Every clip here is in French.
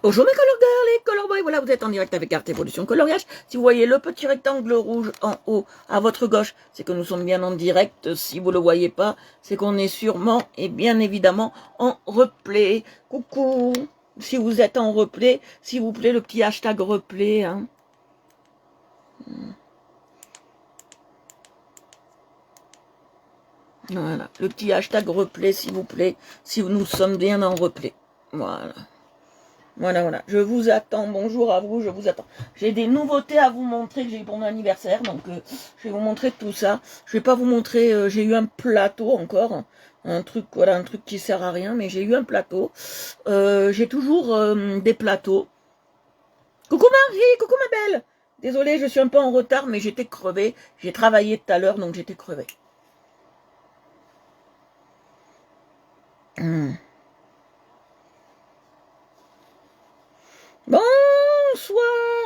Bonjour mes color girls et color boys, voilà vous êtes en direct avec Art Evolution Coloriage. Si vous voyez le petit rectangle rouge en haut à votre gauche, c'est que nous sommes bien en direct. Si vous le voyez pas, c'est qu'on est sûrement et bien évidemment en replay. Coucou, si vous êtes en replay, s'il vous plaît le petit hashtag replay. Hein. Voilà, le petit hashtag replay s'il vous plaît, si nous sommes bien en replay. Voilà. Voilà, je vous attends, bonjour à vous, je vous attends. J'ai des nouveautés à vous montrer que j'ai eu pour mon anniversaire, donc je vais vous montrer tout ça. Je vais pas vous montrer, j'ai eu un plateau encore, un truc, voilà, un truc qui sert à rien, mais j'ai eu un plateau. J'ai toujours des plateaux. Coucou Marie, coucou ma belle. Désolée, je suis un peu en retard, mais j'étais crevée. J'ai travaillé tout à l'heure, donc j'étais crevée. Bonsoir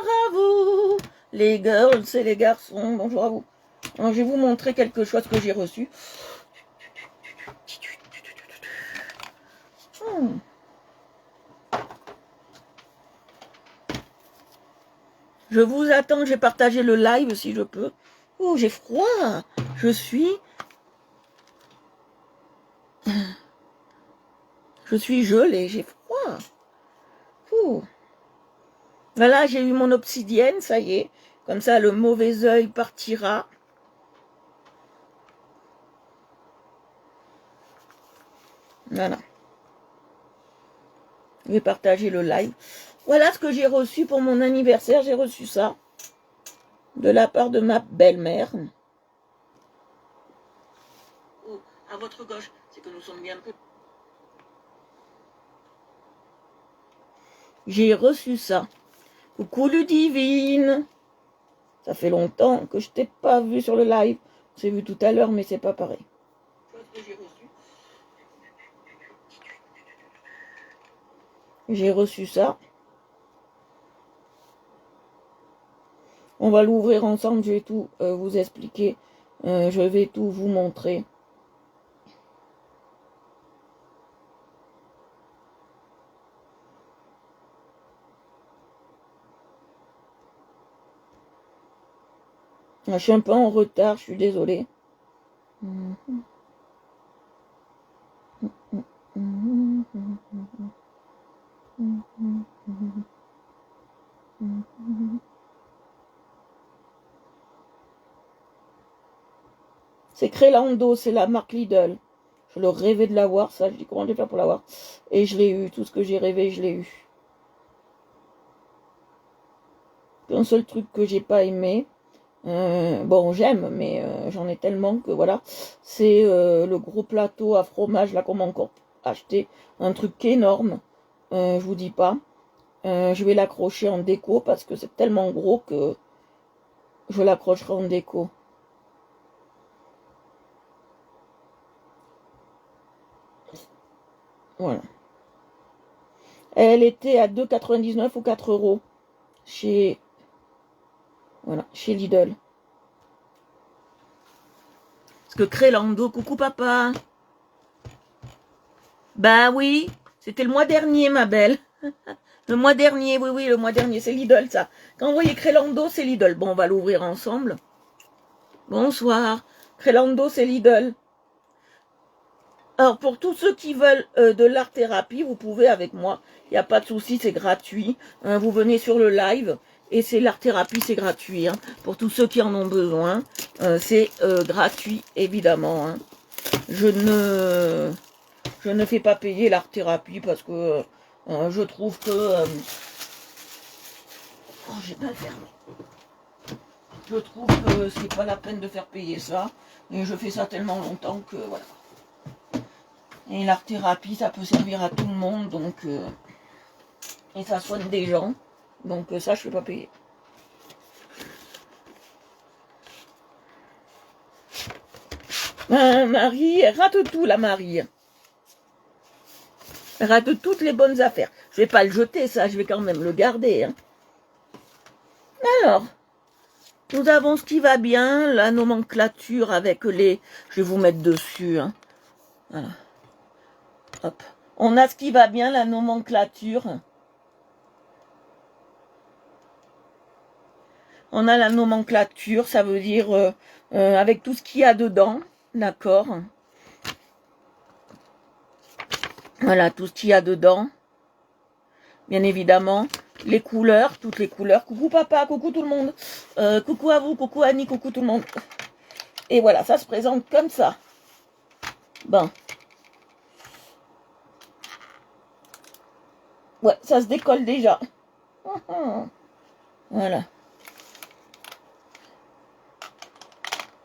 à vous, les girls et les garçons. Bonjour à vous. Alors, je vais vous montrer quelque chose que j'ai reçu. Je vous attends, j'ai partagé le live si je peux. Oh, j'ai froid. Je suis gelée, j'ai froid. Ouh. Voilà, j'ai eu mon obsidienne, ça y est. Comme ça, le mauvais œil partira. Voilà. Je vais partager le live. Voilà ce que j'ai reçu pour mon anniversaire. J'ai reçu ça de la part de ma belle-mère. Oh, à votre gauche, c'est que nous sommes bien peu. J'ai reçu ça. Coucou Ludivine. Ça fait longtemps que je t'ai pas vu sur le live. On s'est vu tout à l'heure, mais c'est pas pareil. J'ai reçu ça. On va l'ouvrir ensemble, je vais tout vous expliquer. Je vais tout vous montrer. Je suis un peu en retard, je suis désolée. C'est Crélando, c'est la marque Lidl. Je le rêvais de l'avoir, ça, je dis comment je vais faire pour l'avoir. Et je l'ai eu, tout ce que j'ai rêvé, je l'ai eu. Un seul truc que j'ai pas aimé, bon j'aime, mais j'en ai tellement que voilà, c'est le gros plateau à fromage là qu'on m'a encore acheté, un truc énorme, je vous dis pas. Je vais l'accrocher en déco parce que c'est tellement gros que je l'accrocherai en déco. Voilà. Elle était à 2,99 ou 4 € chez, voilà, chez Lidl. Parce que Crélando, coucou papa. Bah oui, c'était le mois dernier ma belle. Le mois dernier, oui, le mois dernier, c'est Lidl ça. Quand vous voyez Crélando, c'est Lidl. Bon, on va l'ouvrir ensemble. Bonsoir. Crélando, c'est Lidl. Alors, pour tous ceux qui veulent de l'art-thérapie, vous pouvez avec moi. Il n'y a pas de souci, c'est gratuit. Vous venez sur le live et c'est l'art-thérapie, c'est gratuit. Hein. Pour tous ceux qui en ont besoin, c'est gratuit, évidemment. Hein. Je ne fais pas payer l'art-thérapie parce que je trouve que... oh, j'ai mal fermé. Je trouve que c'est pas la peine de faire payer ça. Et je fais ça tellement longtemps que voilà. Et l'art-thérapie, ça peut servir à tout le monde, donc et ça soigne des gens. Donc ça, je ne fais pas payer. Marie, elle rate tout, la Marie. Elle rate toutes les bonnes affaires. Je ne vais pas le jeter, ça, je vais quand même le garder. Hein. Alors, nous avons ce qui va bien, la nomenclature avec les... Je vais vous mettre dessus. Hein. Voilà. Hop. On a ce qui va bien, la nomenclature. On a la nomenclature, ça veut dire avec tout ce qu'il y a dedans, d'accord. Voilà, tout ce qu'il y a dedans. Bien évidemment, les couleurs, toutes les couleurs. Coucou papa, coucou tout le monde. Coucou à vous, coucou Annie, coucou tout le monde. Et voilà, ça se présente comme ça. Bon. Ouais, ça se décolle déjà. Voilà.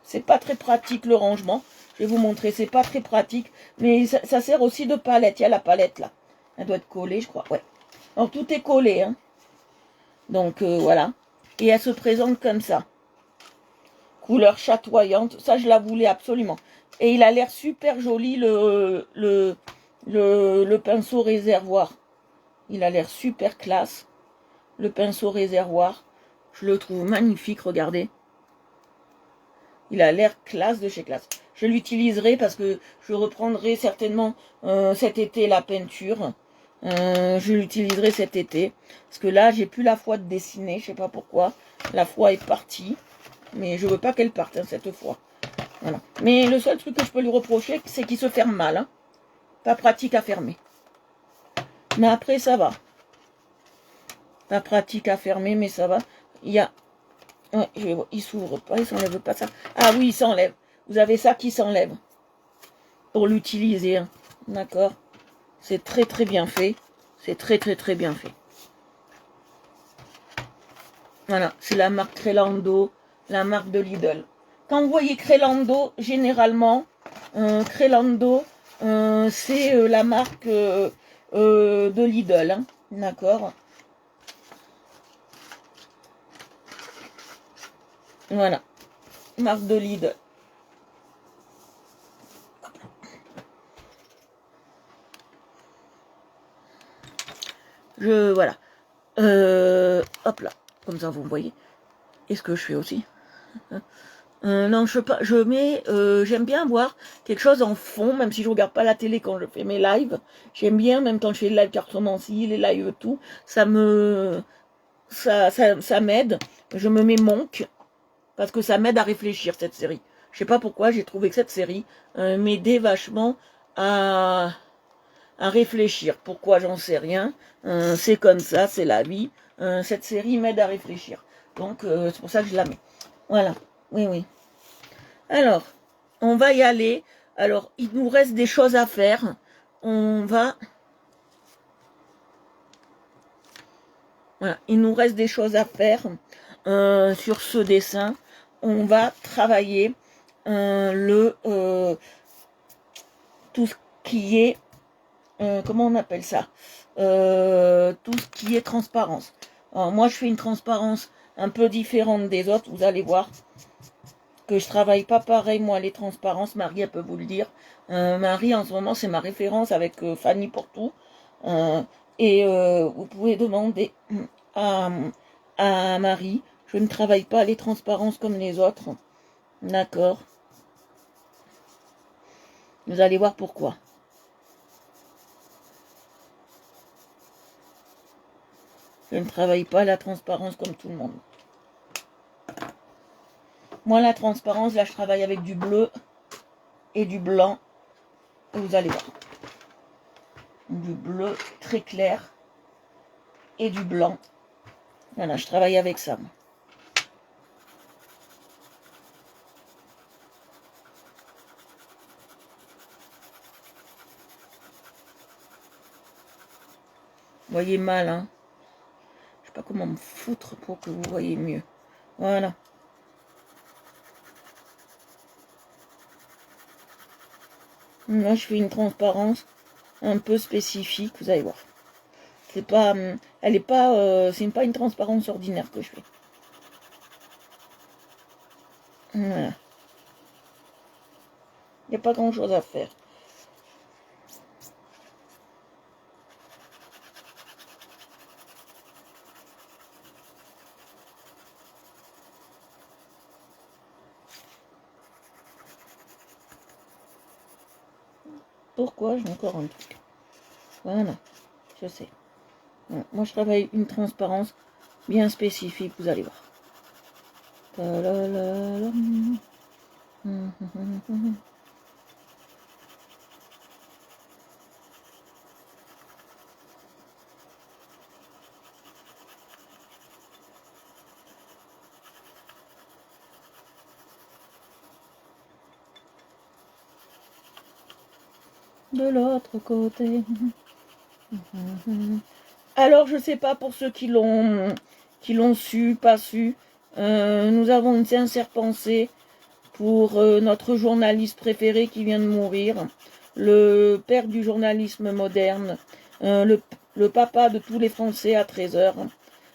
C'est pas très pratique le rangement. Je vais vous montrer, c'est pas très pratique. Mais ça sert aussi de palette. Il y a la palette là. Elle doit être collée, je crois. Ouais. Alors tout est collé. Hein. Donc voilà. Et elle se présente comme ça. Couleur chatoyante. Ça, je la voulais absolument. Et il a l'air super joli le pinceau réservoir. Il a l'air super classe. Le pinceau réservoir. Je le trouve magnifique, regardez. Il a l'air classe de chez classe. Je l'utiliserai parce que je reprendrai certainement cet été la peinture. Je l'utiliserai cet été. Parce que là, j'ai plus la foi de dessiner. Je sais pas pourquoi. La foi est partie. Mais je veux pas qu'elle parte hein, cette fois. Voilà. Mais le seul truc que je peux lui reprocher, c'est qu'il se ferme mal. Hein. Pas pratique à fermer. Mais après, ça va. Pas pratique à fermer, mais ça va. Il y a... Ouais, il s'ouvre pas, il s'enlève pas ça. Ah oui, il s'enlève. Vous avez ça qui s'enlève. Pour l'utiliser. Hein. D'accord. C'est très très bien fait. C'est très très très bien fait. Voilà, c'est la marque Crelando, la marque de Lidl. Quand vous voyez Crelando, généralement, Crelando, c'est la marque de Lidl. Hein. D'accord. Voilà. Marque de Lidl. Voilà. Hop là. Comme ça, vous voyez. Et ce que je fais aussi. Non, je sais pas. Je mets. J'aime bien voir quelque chose en fond, même si je regarde pas la télé quand je fais mes lives. J'aime bien, même quand je fais les lives cartomancie, les lives tout. Ça m'aide. Je me mets Monk. Parce que ça m'aide à réfléchir, cette série. Je sais pas pourquoi, j'ai trouvé que cette série m'aidait vachement à réfléchir. Pourquoi, j'en sais rien. C'est comme ça, c'est la vie. Cette série m'aide à réfléchir. Donc, c'est pour ça que je la mets. Voilà. Oui, oui. Alors, on va y aller. Alors, il nous reste des choses à faire. On va... Voilà. Il nous reste des choses à faire sur ce dessin. On va travailler tout ce qui est comment on appelle ça tout ce qui est transparence. Alors moi je fais une transparence un peu différente des autres, vous allez voir que je travaille pas pareil moi les transparences. Marie elle peut vous le dire. Marie en ce moment c'est ma référence avec Fanny pour tout. Et vous pouvez demander à Marie. Je ne travaille pas les transparences comme les autres. D'accord. Vous allez voir pourquoi. Je ne travaille pas la transparence comme tout le monde. Moi, la transparence, là, je travaille avec du bleu et du blanc. Et vous allez voir. Du bleu très clair et du blanc. Voilà, je travaille avec ça. Moi. Vous voyez mal, hein. Je sais pas comment me foutre pour que vous voyez mieux. Voilà. Là, je fais une transparence un peu spécifique, vous allez voir. C'est pas, elle est pas, c'est pas une transparence ordinaire que je fais. Voilà. Il n'y a pas grand chose à faire. Pourquoi j'ai encore un truc. Voilà, je sais. Bon, moi, je travaille une transparence bien spécifique, vous allez voir. Ta-la-la-la. De l'autre côté. Alors, je sais pas pour ceux qui l'ont su, pas su. Nous avons une sincère pensée pour notre journaliste préféré qui vient de mourir, le père du journalisme moderne, le papa de tous les Français à 13h.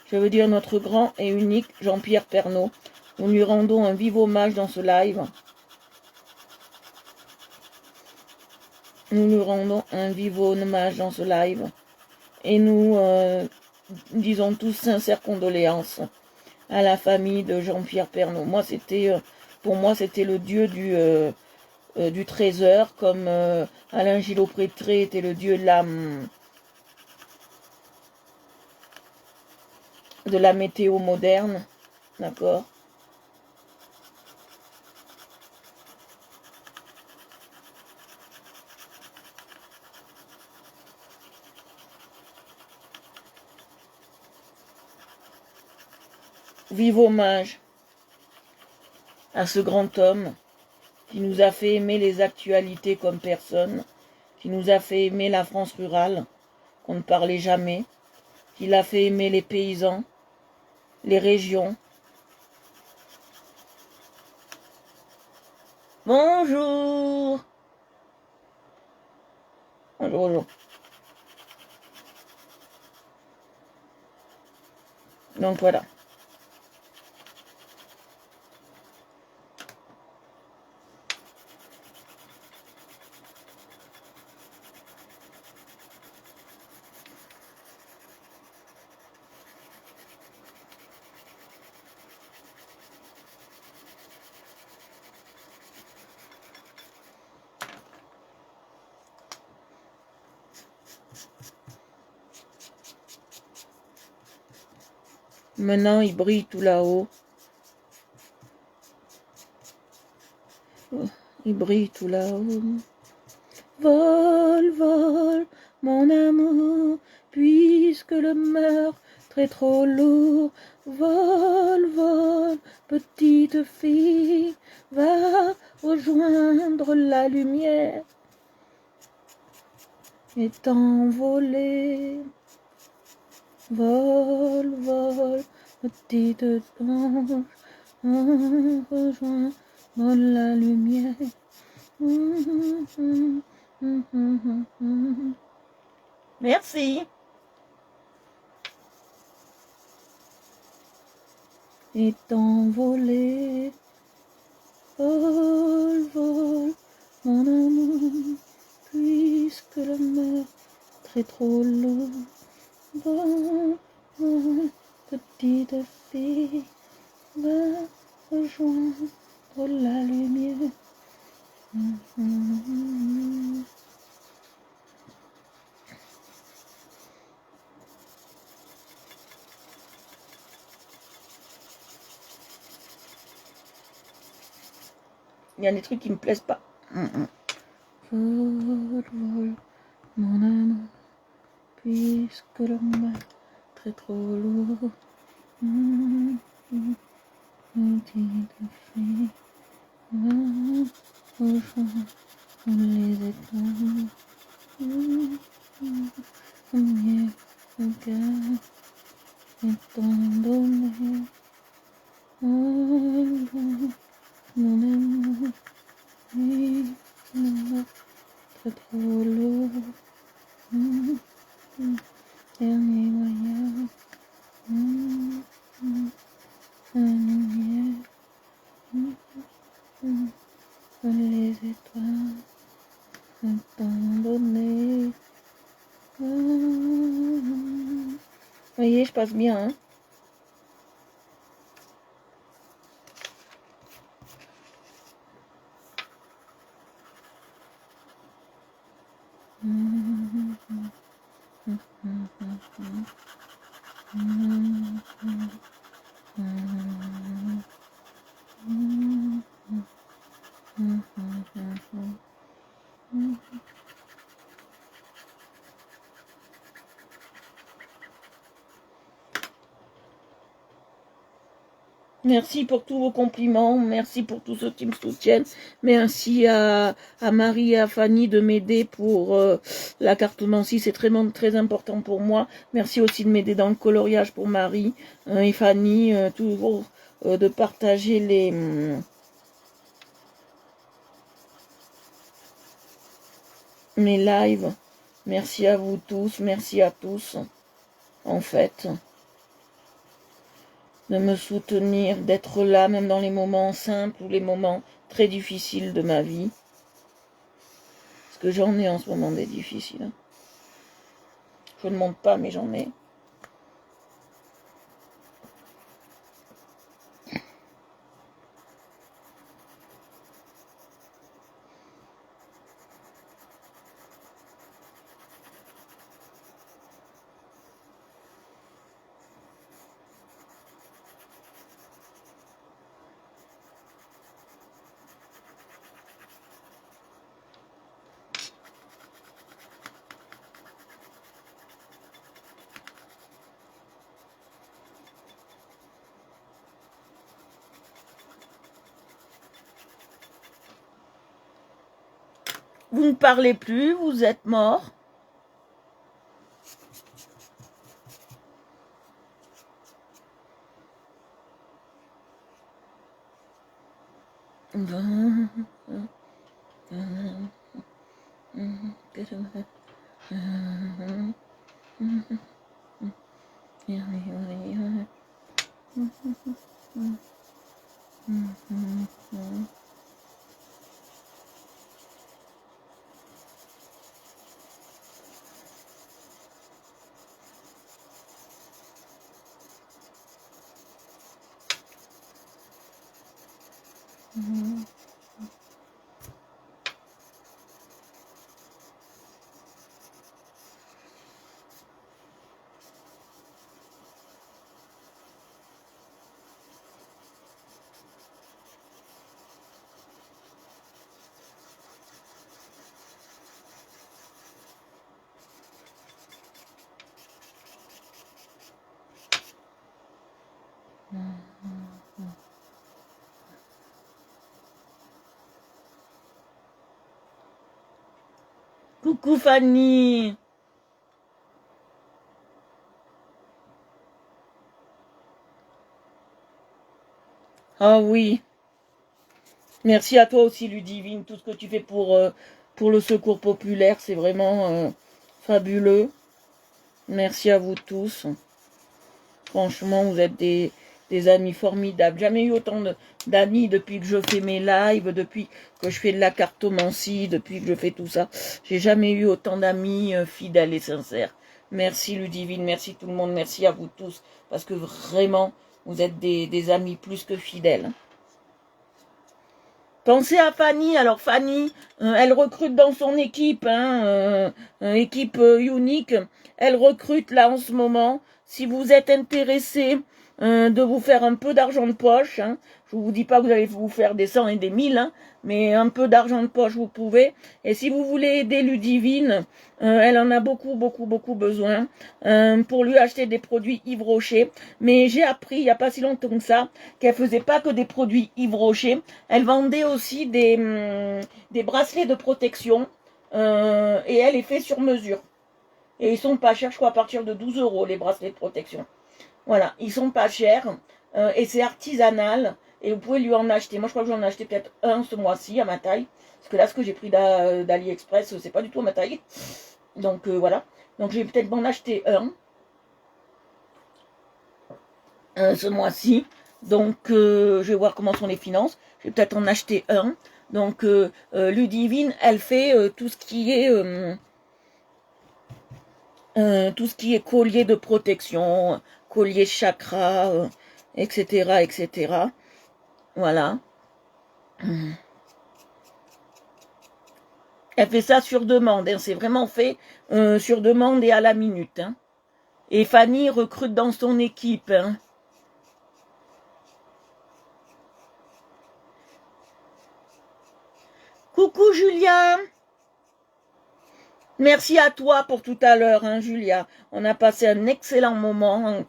Je veux dire notre grand et unique Jean-Pierre Pernaut. Nous lui rendons un vif hommage dans ce live. Nous lui rendons un vif hommage dans ce live. Et nous disons tous sincères condoléances à la famille de Jean-Pierre Pernaut. Pour moi, c'était le dieu du trésor, comme Alain Gillot-Prétré était le dieu de la météo moderne. D'accord ? Vive hommage à ce grand homme qui nous a fait aimer les actualités comme personne, qui nous a fait aimer la France rurale, qu'on ne parlait jamais, qui l'a fait aimer les paysans, les régions. Bonjour. Bonjour, bonjour. Donc voilà. Maintenant, il brille tout là-haut. Il brille tout là-haut. Vol, vol, mon amour, puisque le meurtre est trop lourd. Vol, vol, petite fille, va rejoindre la lumière et t'envoler. Vol, vol, petite ange, rejoins dans la lumière. Merci. Et t'envoler. Vol, vol, mon amour, puisque le meurtre est trop lourd. Vol, vol, petite fille, va rejoindre la lumière. Il y a des trucs qui me plaisent pas. Vol, vol, mon amour, puisque le meurtre est trop lourd. Petite fille, va rejoindre les étoiles. Premier regard étant donné. Mon amour, oui, très trop lourd. Dernier voyage. La lumière. Les étoiles. Étant donné. Vous voyez, je passe bien, hein. Merci pour tous vos compliments, merci pour tous ceux qui me soutiennent. Merci à Marie et à Fanny de m'aider pour la cartomancie, c'est très important pour moi. Merci aussi de m'aider dans le coloriage pour Marie et Fanny, toujours de partager mes lives. Merci à vous tous, merci à tous, en fait, de me soutenir, d'être là, même dans les moments simples ou les moments très difficiles de ma vie. Parce que j'en ai en ce moment des difficiles. Je ne monte pas, mais j'en ai. Vous ne parlez plus, vous êtes mort. Coucou Fanny. Ah oui. Merci à toi aussi Ludivine, tout ce que tu fais pour le secours populaire, c'est vraiment fabuleux. Merci à vous tous. Franchement, vous êtes des amis formidables. Jamais eu autant d'amis depuis que je fais mes lives, depuis que je fais de la cartomancie, depuis que je fais tout ça. J'ai jamais eu autant d'amis fidèles et sincères. Merci Ludivine, merci tout le monde, merci à vous tous. Parce que vraiment, vous êtes des amis plus que fidèles. Pensez à Fanny. Alors Fanny, elle recrute dans son équipe, équipe unique. Elle recrute là en ce moment. Si vous êtes intéressé de vous faire un peu d'argent de poche, je vous dis pas que vous allez vous faire des 100 et des 1000, mais un peu d'argent de poche vous pouvez. Et si vous voulez aider Ludivine, elle en a beaucoup besoin pour lui acheter des produits Yves Rocher. Mais j'ai appris il n'y a pas si longtemps que ça qu'elle faisait pas que des produits Yves Rocher. Elle vendait aussi des bracelets de protection et elle est fait sur mesure. Et ils sont pas chers, je crois à partir de 12 € les bracelets de protection. Voilà, ils sont pas chers et c'est artisanal et vous pouvez lui en acheter. Moi je crois que j'en ai acheté peut-être un ce mois-ci à ma taille. Parce que là ce que j'ai pris d'AliExpress c'est pas du tout à ma taille. Donc voilà. Donc je vais peut-être m'en acheter un ce mois-ci. Donc je vais voir comment sont les finances. Je vais peut-être en acheter un. Donc Ludivine, elle fait tout ce qui est collier de protection, collier chakra, etc., etc. Voilà. Elle fait ça sur demande. C'est vraiment fait sur demande et à la minute. Et Fanny recrute dans son équipe. Coucou Julia. Merci à toi pour tout à l'heure, Julia. On a passé un excellent moment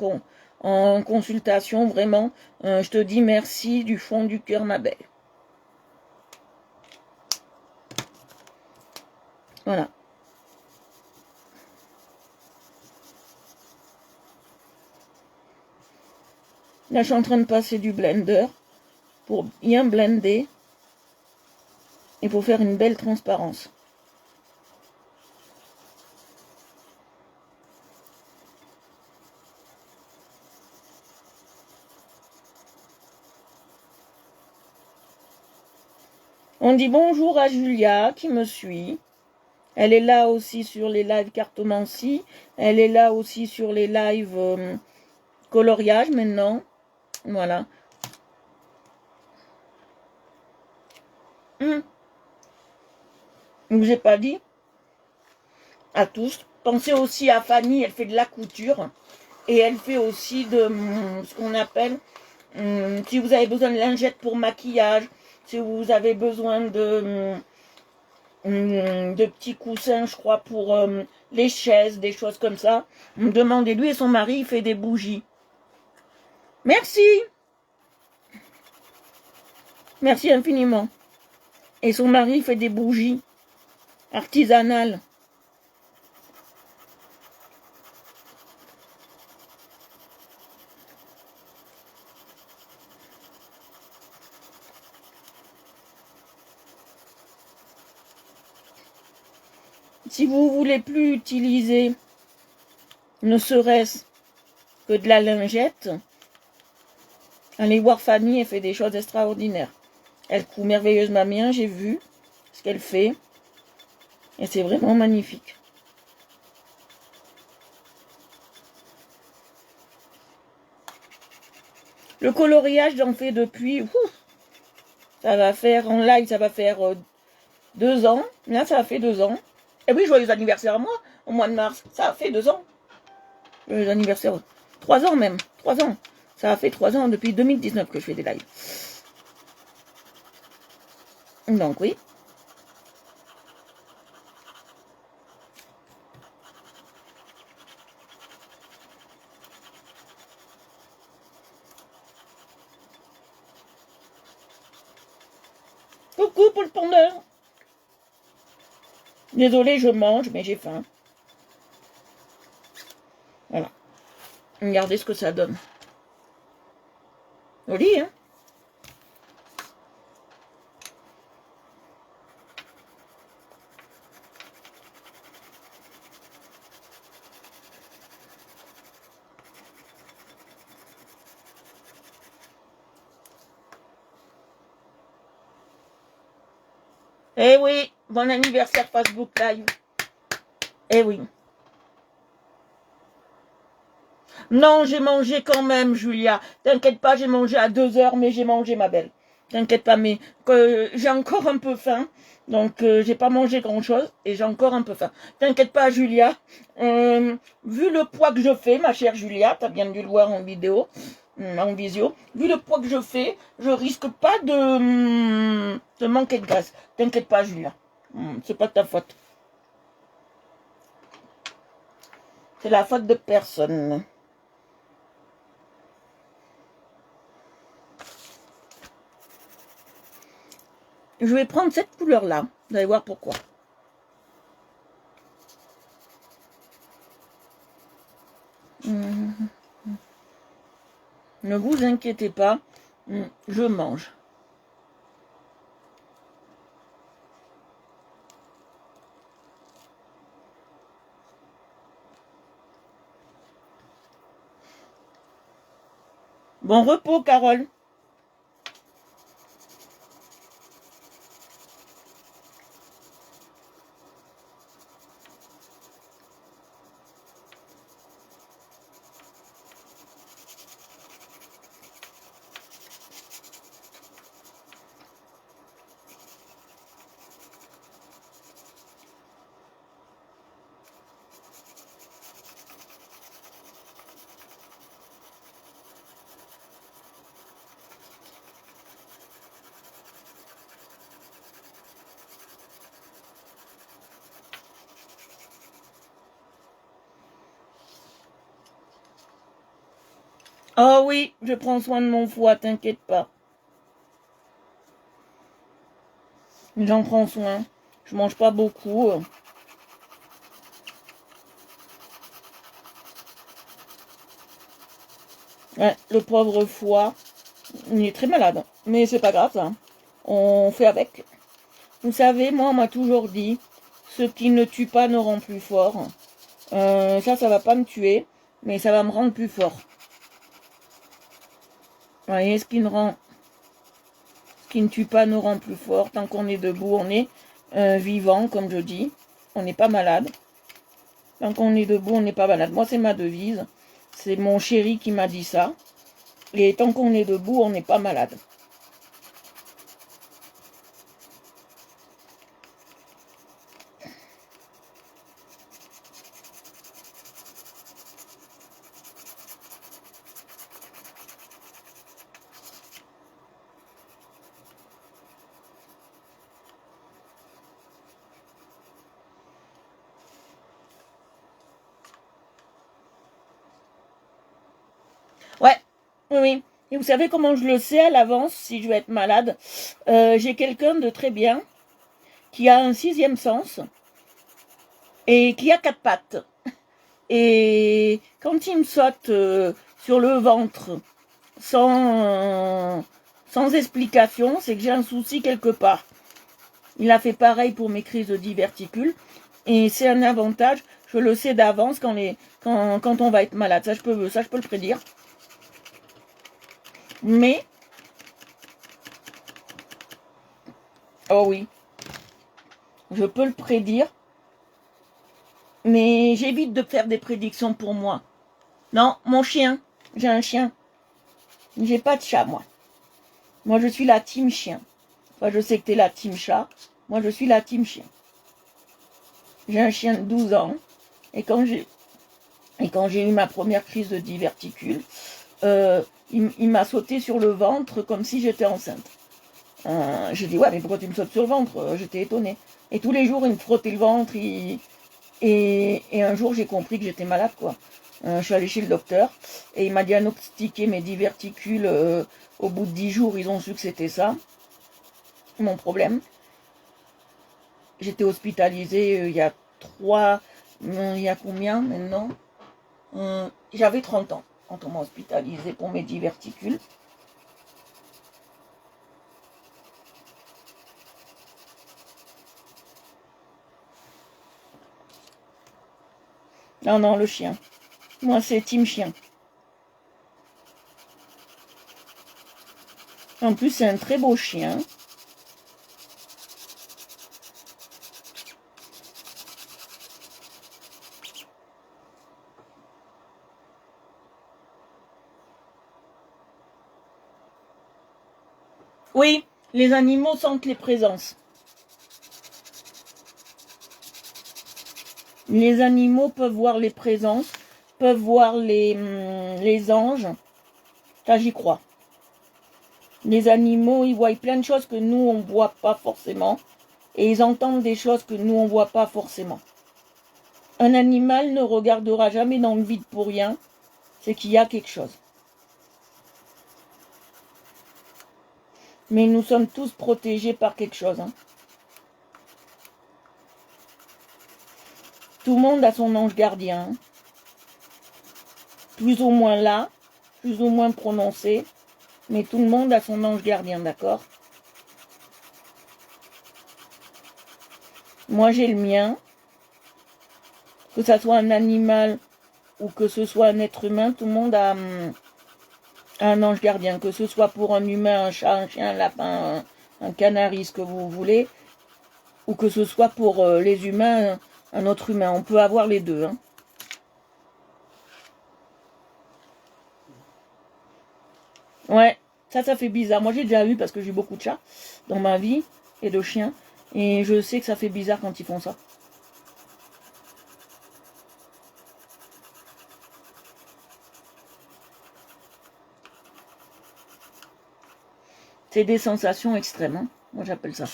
en consultation, vraiment. Je te dis merci du fond du cœur, ma belle. Voilà. Là, je suis en train de passer du blender pour bien blender et pour faire une belle transparence. On dit bonjour à Julia qui me suit. Elle est là aussi sur les lives cartomancie. Elle est là aussi sur les lives coloriage maintenant. Voilà. Je vous ai pas dit à tous. Pensez aussi à Fanny, elle fait de la couture. Et elle fait aussi de ce qu'on appelle, si vous avez besoin de lingettes pour maquillage, si vous avez besoin de petits coussins, je crois, pour les chaises, des choses comme ça, demandez-lui. Et son mari, il fait des bougies. Merci. Merci infiniment. Et son mari fait des bougies artisanales. Si vous voulez plus utiliser, ne serait-ce que de la lingette, allez voir Fanny, elle fait des choses extraordinaires. Elle coud merveilleusement bien, j'ai vu ce qu'elle fait. Et c'est vraiment magnifique. Le coloriage, j'en fais depuis... ça va faire, en live, ça va faire 2 ans. Là, ça a fait 2 ans. Et oui, joyeux anniversaire à moi, au mois de mars. Ça a fait 2 ans. Joyeux anniversaire. 3 ans même. 3 ans. Ça a fait 3 ans depuis 2019 que je fais des lives. Donc oui. Coucou pour le pondeur. Désolée, je mange, mais j'ai faim. Voilà. Regardez ce que ça donne. Joli, hein? Eh oui, bon anniversaire Facebook Live. Eh oui. Non, j'ai mangé quand même, Julia. T'inquiète pas, j'ai mangé à 2 heures, mais j'ai mangé, ma belle. T'inquiète pas, mais j'ai encore un peu faim. Donc, j'ai pas mangé grand-chose et j'ai encore un peu faim. T'inquiète pas, Julia. Vu le poids que je fais, ma chère Julia, t'as bien dû le voir en vidéo, en visio. Vu le poids que je fais, je risque pas de manquer de graisse. T'inquiète pas, Julia. C'est pas de ta faute. C'est la faute de personne. Je vais prendre cette couleur-là. Vous allez voir pourquoi. Ne vous inquiétez pas. Je mange. Bon repos, Carole. Oh oui, je prends soin de mon foie, t'inquiète pas. J'en prends soin. Je mange pas beaucoup. Ouais, le pauvre foie, il est très malade. Mais c'est pas grave, ça. On fait avec. Vous savez, moi, on m'a toujours dit, ce qui ne tue pas ne rend plus fort. Ça va pas me tuer, mais ça va me rendre plus fort. Vous voyez, ce qui ne tue pas nous rend plus fort. Tant qu'on est debout, on est vivant, comme je dis. On n'est pas malade. Tant qu'on est debout, on n'est pas malade. Moi, c'est ma devise. C'est mon chéri qui m'a dit ça. Et tant qu'on est debout, on n'est pas malade. Ouais, oui, oui. Et vous savez comment je le sais à l'avance si je vais être malade? J'ai quelqu'un de très bien qui a un 6e sens et qui a 4 pattes. Et quand il me saute sur le ventre sans explication, c'est que j'ai un souci quelque part. Il a fait pareil pour mes crises de diverticules. Et c'est un avantage, je le sais d'avance quand on va être malade. Ça, je peux le prédire. Mais, oh oui, je peux le prédire. Mais j'évite de faire des prédictions pour moi. Non, mon chien, j'ai un chien. J'ai pas de chat, moi. Moi, je suis la team chien. Enfin, je sais que t'es la team chat. Moi, je suis la team chien. J'ai un chien de 12 ans. Et quand j'ai eu ma première crise de diverticule, il m'a sauté sur le ventre comme si j'étais enceinte. J'ai dit, ouais, mais pourquoi tu me sautes sur le ventre? J'étais étonnée. Et tous les jours, il me frottait le ventre. Et un jour, j'ai compris que j'étais malade, quoi. Je suis allée chez le docteur et il m'a diagnostiqué mes diverticules. Au bout de 10 jours, ils ont su que c'était ça, mon problème. J'étais hospitalisée il y a combien maintenant? J'avais 30 ans quand on m'a hospitalisée pour mes diverticules. Non, non, le chien. Moi, c'est team chien. En plus, c'est un très beau chien. Oui, les animaux sentent les présences. Les animaux peuvent voir les présences, peuvent voir les anges. Ça, j'y crois. Les animaux, ils voient plein de choses que nous, on ne voit pas forcément. Et ils entendent des choses que nous, on ne voit pas forcément. Un animal ne regardera jamais dans le vide pour rien. C'est qu'il y a quelque chose. Mais nous sommes tous protégés par quelque chose. Hein. Tout le monde a son ange gardien. Hein. Plus ou moins là, plus ou moins prononcé. Mais tout le monde a son ange gardien, d'accord? Moi, j'ai le mien. Que ça soit un animal ou que ce soit un être humain, tout le monde a un ange gardien. Que ce soit pour un humain, un chat, un chien, un lapin, un canari, ce que vous voulez. Ou que ce soit pour les humains, un autre humain. On peut avoir les deux. Hein. Ouais, ça fait bizarre. Moi, j'ai déjà eu parce que j'ai beaucoup de chats dans ma vie et de chiens. Et je sais que ça fait bizarre quand ils font ça. C'est des sensations extrêmes. Hein. Moi, j'appelle ça.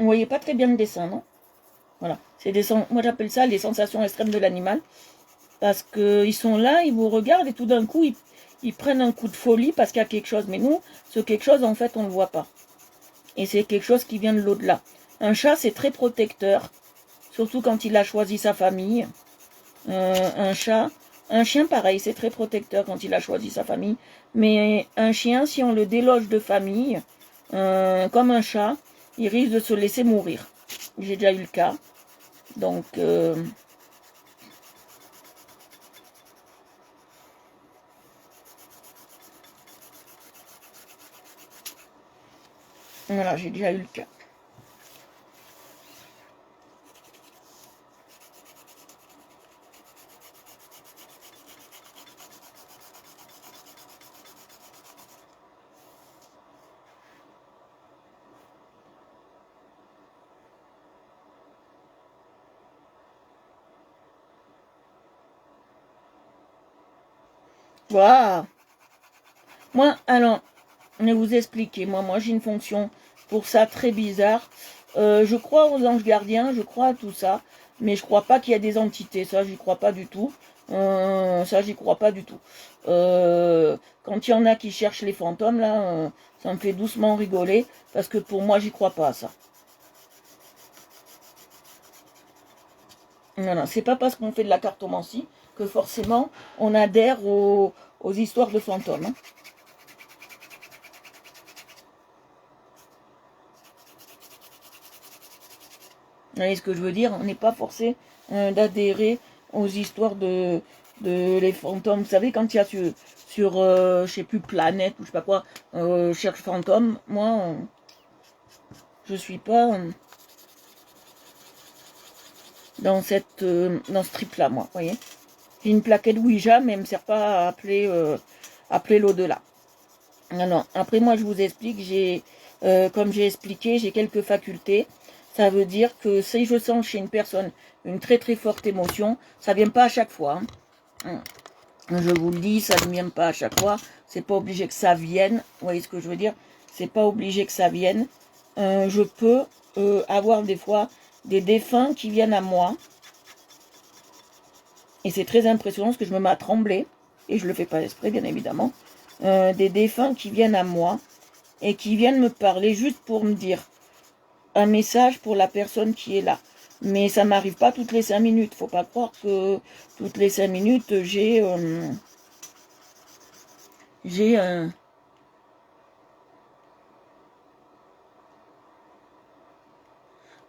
Vous voyez pas très bien le dessin, non? Voilà. Moi, j'appelle ça les sensations extrêmes de l'animal. Parce qu'ils sont là, ils vous regardent et tout d'un coup, ils prennent un coup de folie parce qu'il y a quelque chose. Mais nous, ce quelque chose, en fait, on ne le voit pas. Et c'est quelque chose qui vient de l'au-delà. Un chat, c'est très protecteur, surtout quand il a choisi sa famille. Un chat, un chien, pareil, c'est très protecteur quand il a choisi sa famille. Mais un chien, si on le déloge de famille, comme un chat, il risque de se laisser mourir. J'ai déjà eu le cas. Donc, voilà, j'ai déjà eu le cas. Waouh! Moi, alors, je vais vous expliquer. Moi j'ai une fonction pour ça très bizarre. Je crois aux anges gardiens, je crois à tout ça, mais je crois pas qu'il y a des entités. Ça, j'y crois pas du tout. Ça, j'y crois pas du tout. Quand il y en a qui cherchent les fantômes, là, ça me fait doucement rigoler, parce que pour moi, j'y crois pas à ça. Non, non, c'est pas parce qu'on fait de la cartomancie que forcément on adhère aux histoires de fantômes, hein. Vous voyez ce que je veux dire? On n'est pas forcé d'adhérer aux histoires de les fantômes. Vous savez, quand il y a sur je sais plus, Planète ou je sais pas quoi, cherche fantôme, moi, je suis pas dans ce trip-là, moi, vous voyez? J'ai une plaquette Ouija, mais elle me sert pas à appeler l'au-delà. Non, non. Après, moi, je vous explique, comme j'ai expliqué, j'ai quelques facultés. Ça veut dire que si je sens chez une personne une très très forte émotion, ça vient pas à chaque fois, hein. Je vous le dis, ça ne vient pas à chaque fois. C'est pas obligé que ça vienne. Vous voyez ce que je veux dire? C'est pas obligé que ça vienne. Je peux avoir des fois des défunts qui viennent à moi. Et c'est très impressionnant parce que je me mets à trembler. Et je le fais pas exprès, bien évidemment. Des défunts qui viennent à moi et qui viennent me parler juste pour me dire un message pour la personne qui est là. Mais ça m'arrive pas toutes les 5 minutes. Faut pas croire que toutes les 5 minutes, j'ai un...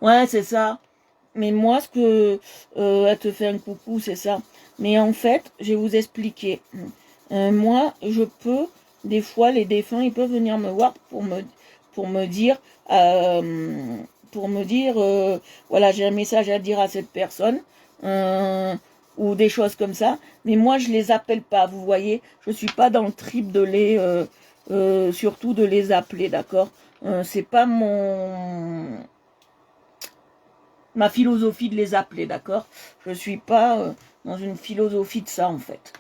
Ouais, c'est ça. Mais moi, ce que... elle te fait un coucou, c'est ça. Mais en fait, je vais vous expliquer. Moi, je peux... Des fois, les défunts, ils peuvent venir me voir pour me dire... voilà, j'ai un message à dire à cette personne. Ou des choses comme ça. Mais moi, je les appelle pas, vous voyez. Je suis pas dans le trip de surtout de les appeler, d'accord. C'est pas ma philosophie de les appeler, d'accord. Je suis pas dans une philosophie de ça, en fait.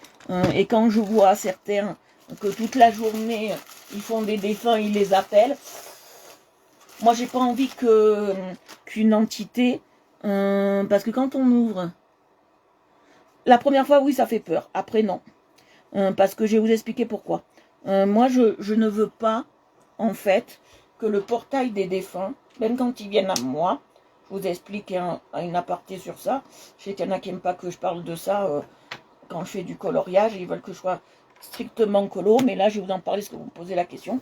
Et quand je vois certains que toute la journée, ils font des défunts, ils les appellent, moi, j'ai pas envie qu'une entité... parce que quand on ouvre... La première fois, oui, ça fait peur. Après, non. Parce que je vais vous expliquer pourquoi. Moi, je ne veux pas, en fait, que le portail des défunts, même quand ils viennent à moi, je vous explique une aparté sur ça. Je sais qu'il y en a qui n'aiment pas que je parle de ça quand je fais du coloriage. Ils veulent que je sois strictement colo, mais là, je vais vous en parler parce que vous me posez la question.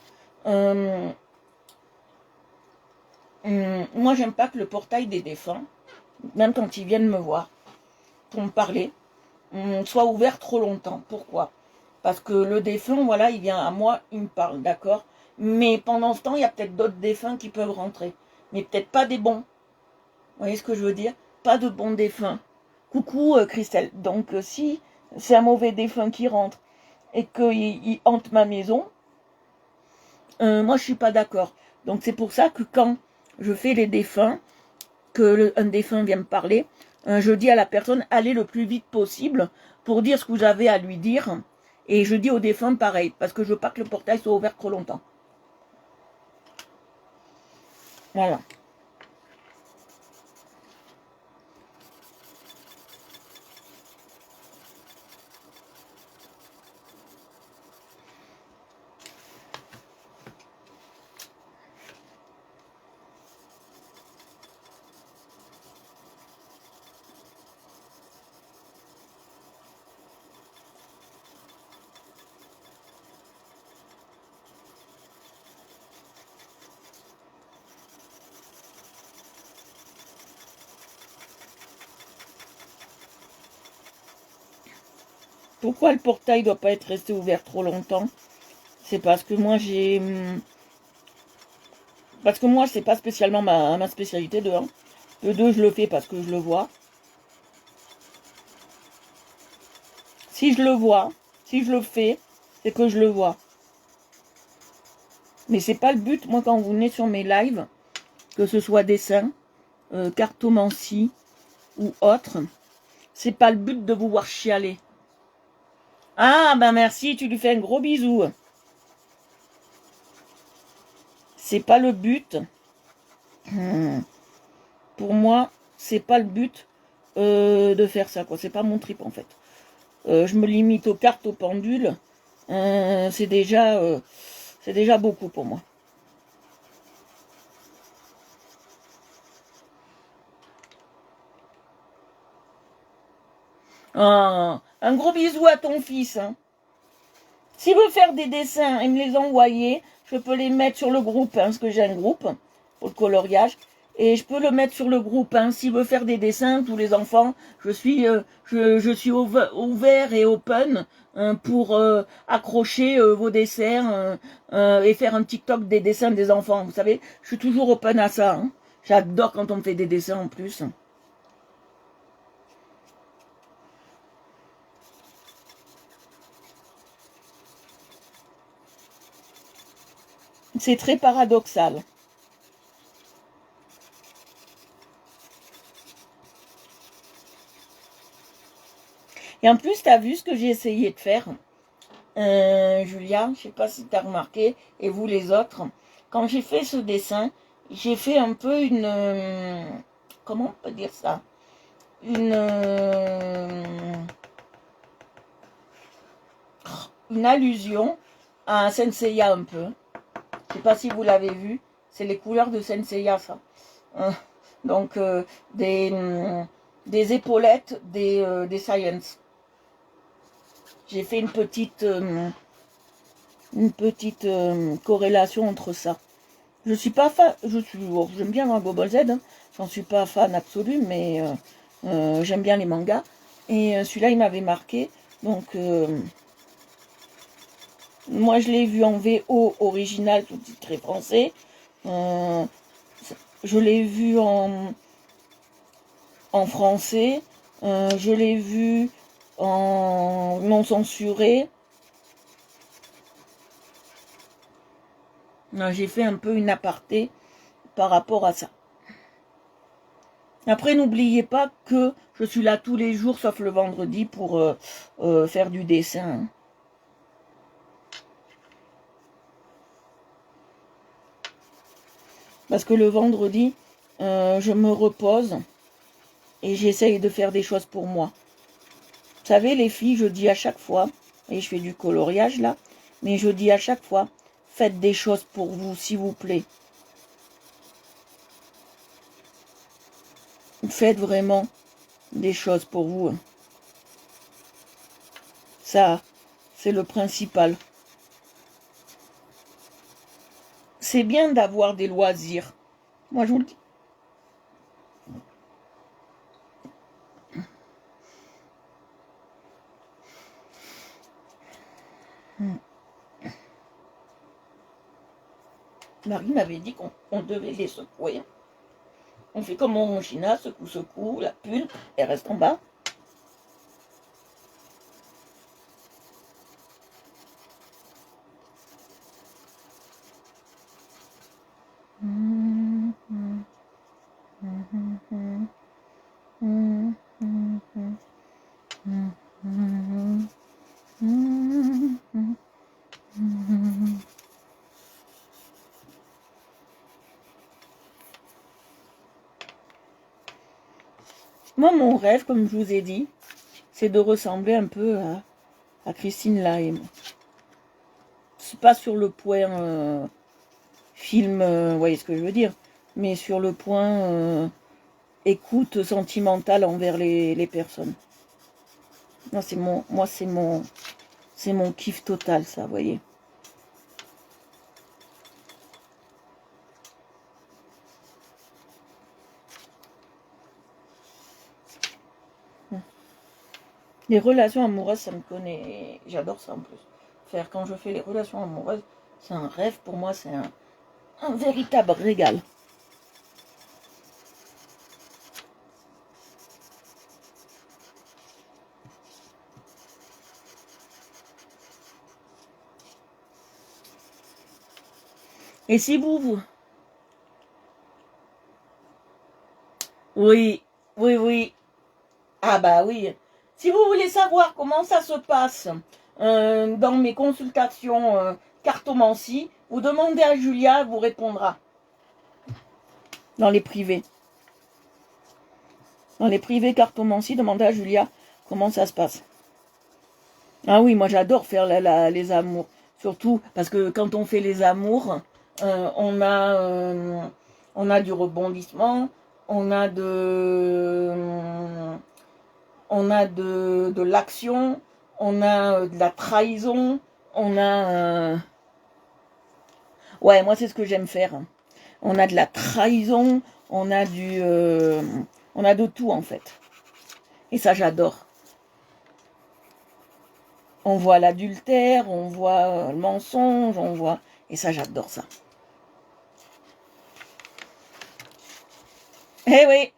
Moi, j'aime pas que le portail des défunts, même quand ils viennent me voir pour me parler, soit ouvert trop longtemps. Pourquoi? Parce que le défunt, voilà, il vient à moi, il me parle, d'accord? Mais pendant ce temps, il y a peut-être d'autres défunts qui peuvent rentrer. Mais peut-être pas des bons. Vous voyez ce que je veux dire? Pas de bons défunts. Coucou Christelle. Donc si c'est un mauvais défunt qui rentre et qu'il hante ma maison, moi je suis pas d'accord. Donc c'est pour ça que quand je fais les défunts, un défunt vient me parler, je dis à la personne, allez le plus vite possible pour dire ce que vous avez à lui dire. Et je dis au défunt pareil, parce que je veux pas que le portail soit ouvert trop longtemps. Voilà. Pourquoi le portail doit pas être resté ouvert trop longtemps? C'est parce que moi j'ai... Parce que moi c'est pas spécialement ma spécialité de 1. De 2 je le fais parce que je le vois. Si je le vois, si je le fais, c'est que je le vois. Mais c'est pas le but, moi quand vous venez sur mes lives, que ce soit dessin, cartomancie ou autre, c'est pas le but de vous voir chialer. Ah ben merci, tu lui fais un gros bisou. C'est pas le but. Pour moi, c'est pas le but de faire ça, quoi. C'est pas mon trip en fait. Je me limite aux cartes, aux pendules. C'est déjà beaucoup pour moi. Ah, un gros bisou à ton fils. Hein. S'il veut faire des dessins et me les envoyer, je peux les mettre sur le groupe, hein, parce que j'ai un groupe pour le coloriage. Et je peux le mettre sur le groupe. Hein. S'il veut faire des dessins, tous les enfants, je suis ouvert et open pour accrocher vos dessins et faire un TikTok des dessins des enfants. Vous savez, je suis toujours open à ça. Hein. J'adore quand on me fait des dessins en plus. C'est très paradoxal. Et en plus, tu as vu ce que j'ai essayé de faire, Julia, je sais pas si tu as remarqué, et vous les autres, quand j'ai fait ce dessin, j'ai fait un peu comment on peut dire ça? Une allusion à un Senseiya un peu. Je sais pas si vous l'avez vu, c'est les couleurs de Senseiya, ça. Donc, des épaulettes, des Science. J'ai fait une petite corrélation entre ça. Je suis pas fan, j'aime bien Dragon Ball Z, hein. J'en suis pas fan absolu, mais j'aime bien les mangas. Et celui-là, il m'avait marqué. Donc, moi, je l'ai vu en VO original, sous-titré français. Je l'ai vu en français. Je l'ai vu en non censuré. J'ai fait un peu une aparté par rapport à ça. Après, n'oubliez pas que je suis là tous les jours, sauf le vendredi, pour faire du dessin. Parce que le vendredi, je me repose et j'essaye de faire des choses pour moi. Vous savez, les filles, je dis à chaque fois, et je fais du coloriage là, mais je dis à chaque fois, faites des choses pour vous, s'il vous plaît. Faites vraiment des choses pour vous. Ça, c'est le principal. C'est bien d'avoir des loisirs. Moi, je vous le dis. Marie m'avait dit qu'on devait les secouer. On fait comme mon china, secoue, la pulle, elle reste en bas. Moi, mon rêve, comme je vous ai dit, c'est de ressembler un peu à Christine Lime. C'est pas sur le point film, vous voyez ce que je veux dire, mais sur le point écoute sentimentale envers les personnes. Non, c'est mon kiff total, ça, vous voyez. Les relations amoureuses, ça me connaît. J'adore ça en plus. Faire quand je fais les relations amoureuses, c'est un rêve pour moi, c'est un véritable régal. Et si vous... Oui, oui, oui. Ah bah oui. Si vous voulez savoir comment ça se passe dans mes consultations cartomancie, vous demandez à Julia, elle vous répondra. Dans les privés. Dans les privés cartomancie, demandez à Julia comment ça se passe. Ah oui, moi j'adore faire les amours. Surtout parce que quand on fait les amours, on a du rebondissement, on a de l'action, on a de la trahison, on a... Ouais, moi c'est ce que j'aime faire. On a de la trahison, on a de tout en fait. Et ça j'adore. On voit l'adultère, on voit le mensonge, on voit... Et ça j'adore ça. Eh oui.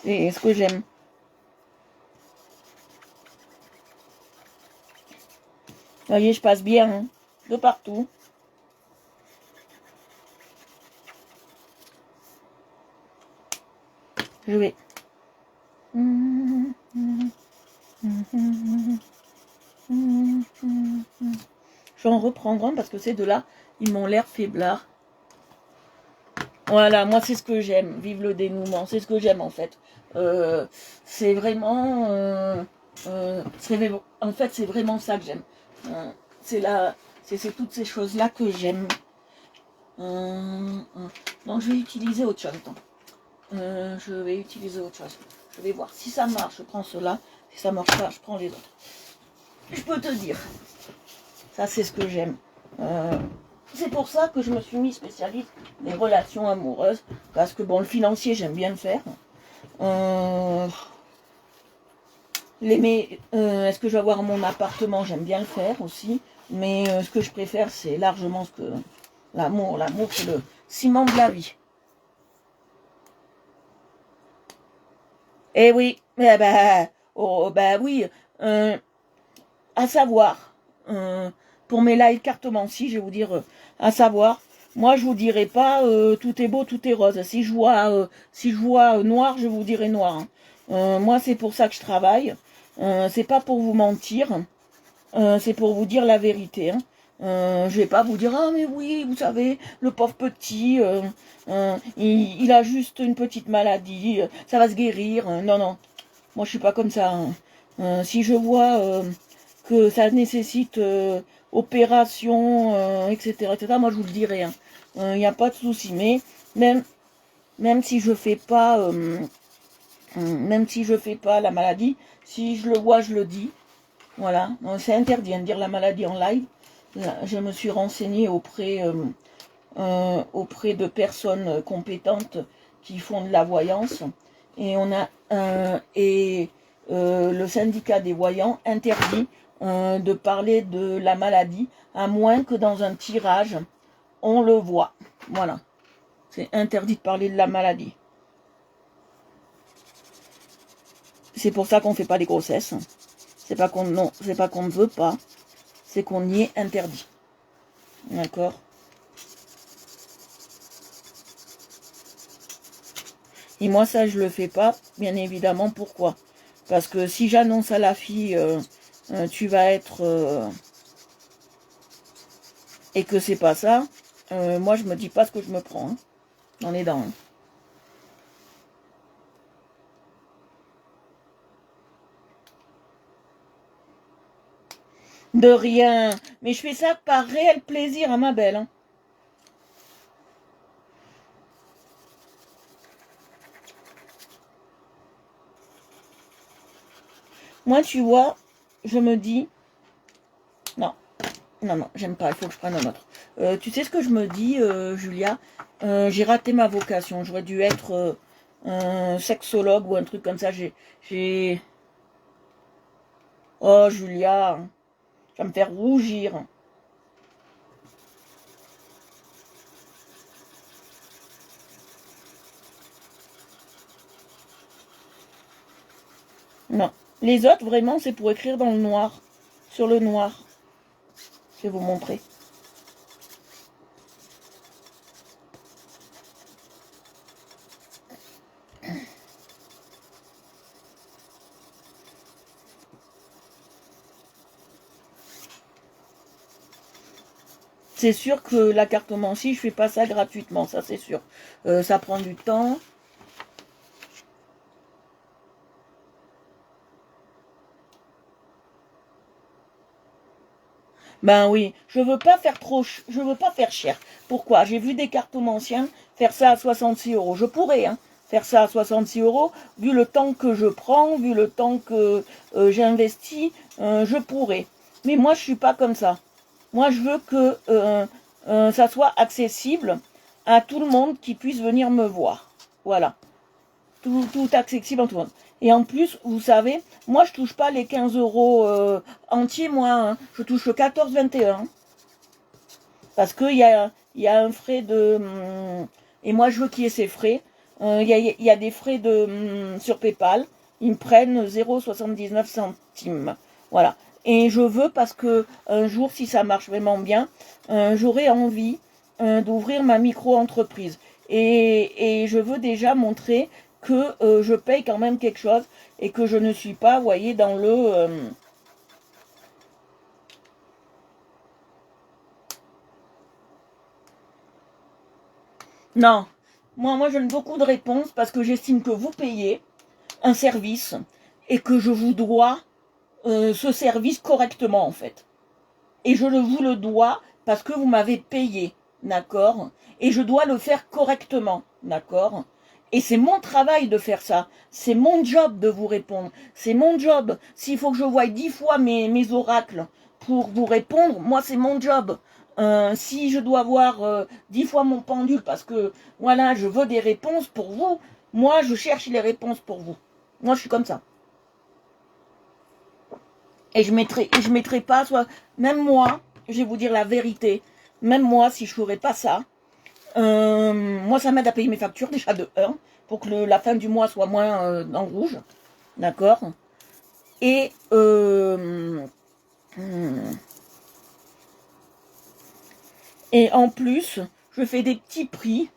Et ce que j'aime. Vous voyez, je passe bien, hein, de partout. Je vais. Je vais en reprendre un parce que ces deux-là, ils m'ont l'air faiblards. Voilà, moi c'est ce que j'aime. Vive le dénouement, c'est ce que j'aime en fait. C'est vraiment... en fait, c'est vraiment ça que j'aime. C'est toutes ces choses-là que j'aime. Donc je vais utiliser autre chose. Je vais utiliser autre chose. Je vais voir si ça marche, je prends cela. Si ça marche pas, je prends les autres. Je peux te dire. Ça, c'est ce que j'aime. C'est pour ça que je me suis mis spécialiste des relations amoureuses. Parce que bon, le financier, j'aime bien le faire. Est-ce que je vais avoir mon appartement, j'aime bien le faire aussi. Mais ce que je préfère, c'est largement ce que l'amour. L'amour, c'est le ciment de la vie. Eh oui, oui. À savoir, pour mes lives cartomancie, je vais vous dire, à savoir, moi je vous dirai pas tout est beau, tout est rose. Si je vois noir, je vous dirai noir. Moi c'est pour ça que je travaille. C'est pas pour vous mentir. C'est pour vous dire la vérité. Hein. Je vais pas vous dire ah mais oui, vous savez, le pauvre petit, il a juste une petite maladie, ça va se guérir. Non non, moi je suis pas comme ça. Hein. Si je vois que ça nécessite opération, etc., moi je vous le dirai. Il n'y a pas de souci. Mais même si je fais pas, même si je fais pas la maladie, si je le vois, je le dis. Voilà, c'est interdit de dire la maladie en live. Là, je me suis renseignée auprès de personnes compétentes qui font de la voyance. Et le syndicat des voyants interdit de parler de la maladie, à moins que dans un tirage, on le voit. Voilà. C'est interdit de parler de la maladie. C'est pour ça qu'on ne fait pas les grossesses. C'est pas qu'on ne veut pas, c'est qu'on y est interdit. D'accord? Et moi, ça, je le fais pas, bien évidemment. Pourquoi? Parce que si j'annonce à la fille, tu vas être... et que c'est pas ça, moi, je me dis pas ce que je me prends hein, dans les dents. Hein. De rien. Mais je fais ça par réel plaisir à ma belle. Hein. Moi, tu vois, je me dis... Non, non, j'aime pas. Il faut que je prenne un autre. Tu sais ce que je me dis, Julia? J'ai raté ma vocation. J'aurais dû être un sexologue ou un truc comme ça. Oh, Julia, ça me fait rougir. Non. Les autres, vraiment, c'est pour écrire dans le noir. Sur le noir. Je vais vous montrer. C'est sûr que la cartomancie, je fais pas ça gratuitement, ça c'est sûr. Ça prend du temps. Ben oui, je veux pas faire je veux pas faire cher. Pourquoi? J'ai vu des cartomanciens faire ça à 66 euros. Je pourrais, hein, faire ça à 66 euros, vu le temps que je prends, vu le temps que j'investis, je pourrais. Mais moi, je suis pas comme ça. Moi, je veux que ça soit accessible à tout le monde qui puisse venir me voir. Voilà. Tout accessible en tout le monde. Et en plus, vous savez, moi, je touche pas les 15 euros entiers, moi. Hein. Je touche le 14,21. Parce qu'il y a un frais de... et moi, je veux qu'il y ait ces frais. Il y a des frais sur PayPal. Ils me prennent 0,79 centimes. Voilà. Et je veux parce que un jour, si ça marche vraiment bien, j'aurai envie d'ouvrir ma micro-entreprise. Et je veux déjà montrer que je paye quand même quelque chose et que je ne suis pas, vous voyez, dans le... Non, moi je donne beaucoup de réponses parce que j'estime que vous payez un service et que je vous dois ce service correctement en fait. Et je vous le dois parce que vous m'avez payé, d'accord? Et je dois le faire correctement, d'accord? Et c'est mon travail de faire ça. C'est mon job de vous répondre. C'est mon job. S'il faut que je voie 10 fois mes oracles pour vous répondre, moi c'est mon job. Si je dois voir 10 fois mon pendule parce que voilà, je veux des réponses pour vous, moi je cherche les réponses pour vous. Moi je suis comme ça. Et je mettrai pas, soit, même moi, je vais vous dire la vérité, même moi, si je ferais pas ça, moi, ça m'aide à payer mes factures, déjà de 1, pour que la fin du mois soit moins en rouge, d'accord? Et, et en plus, je fais des petits prix,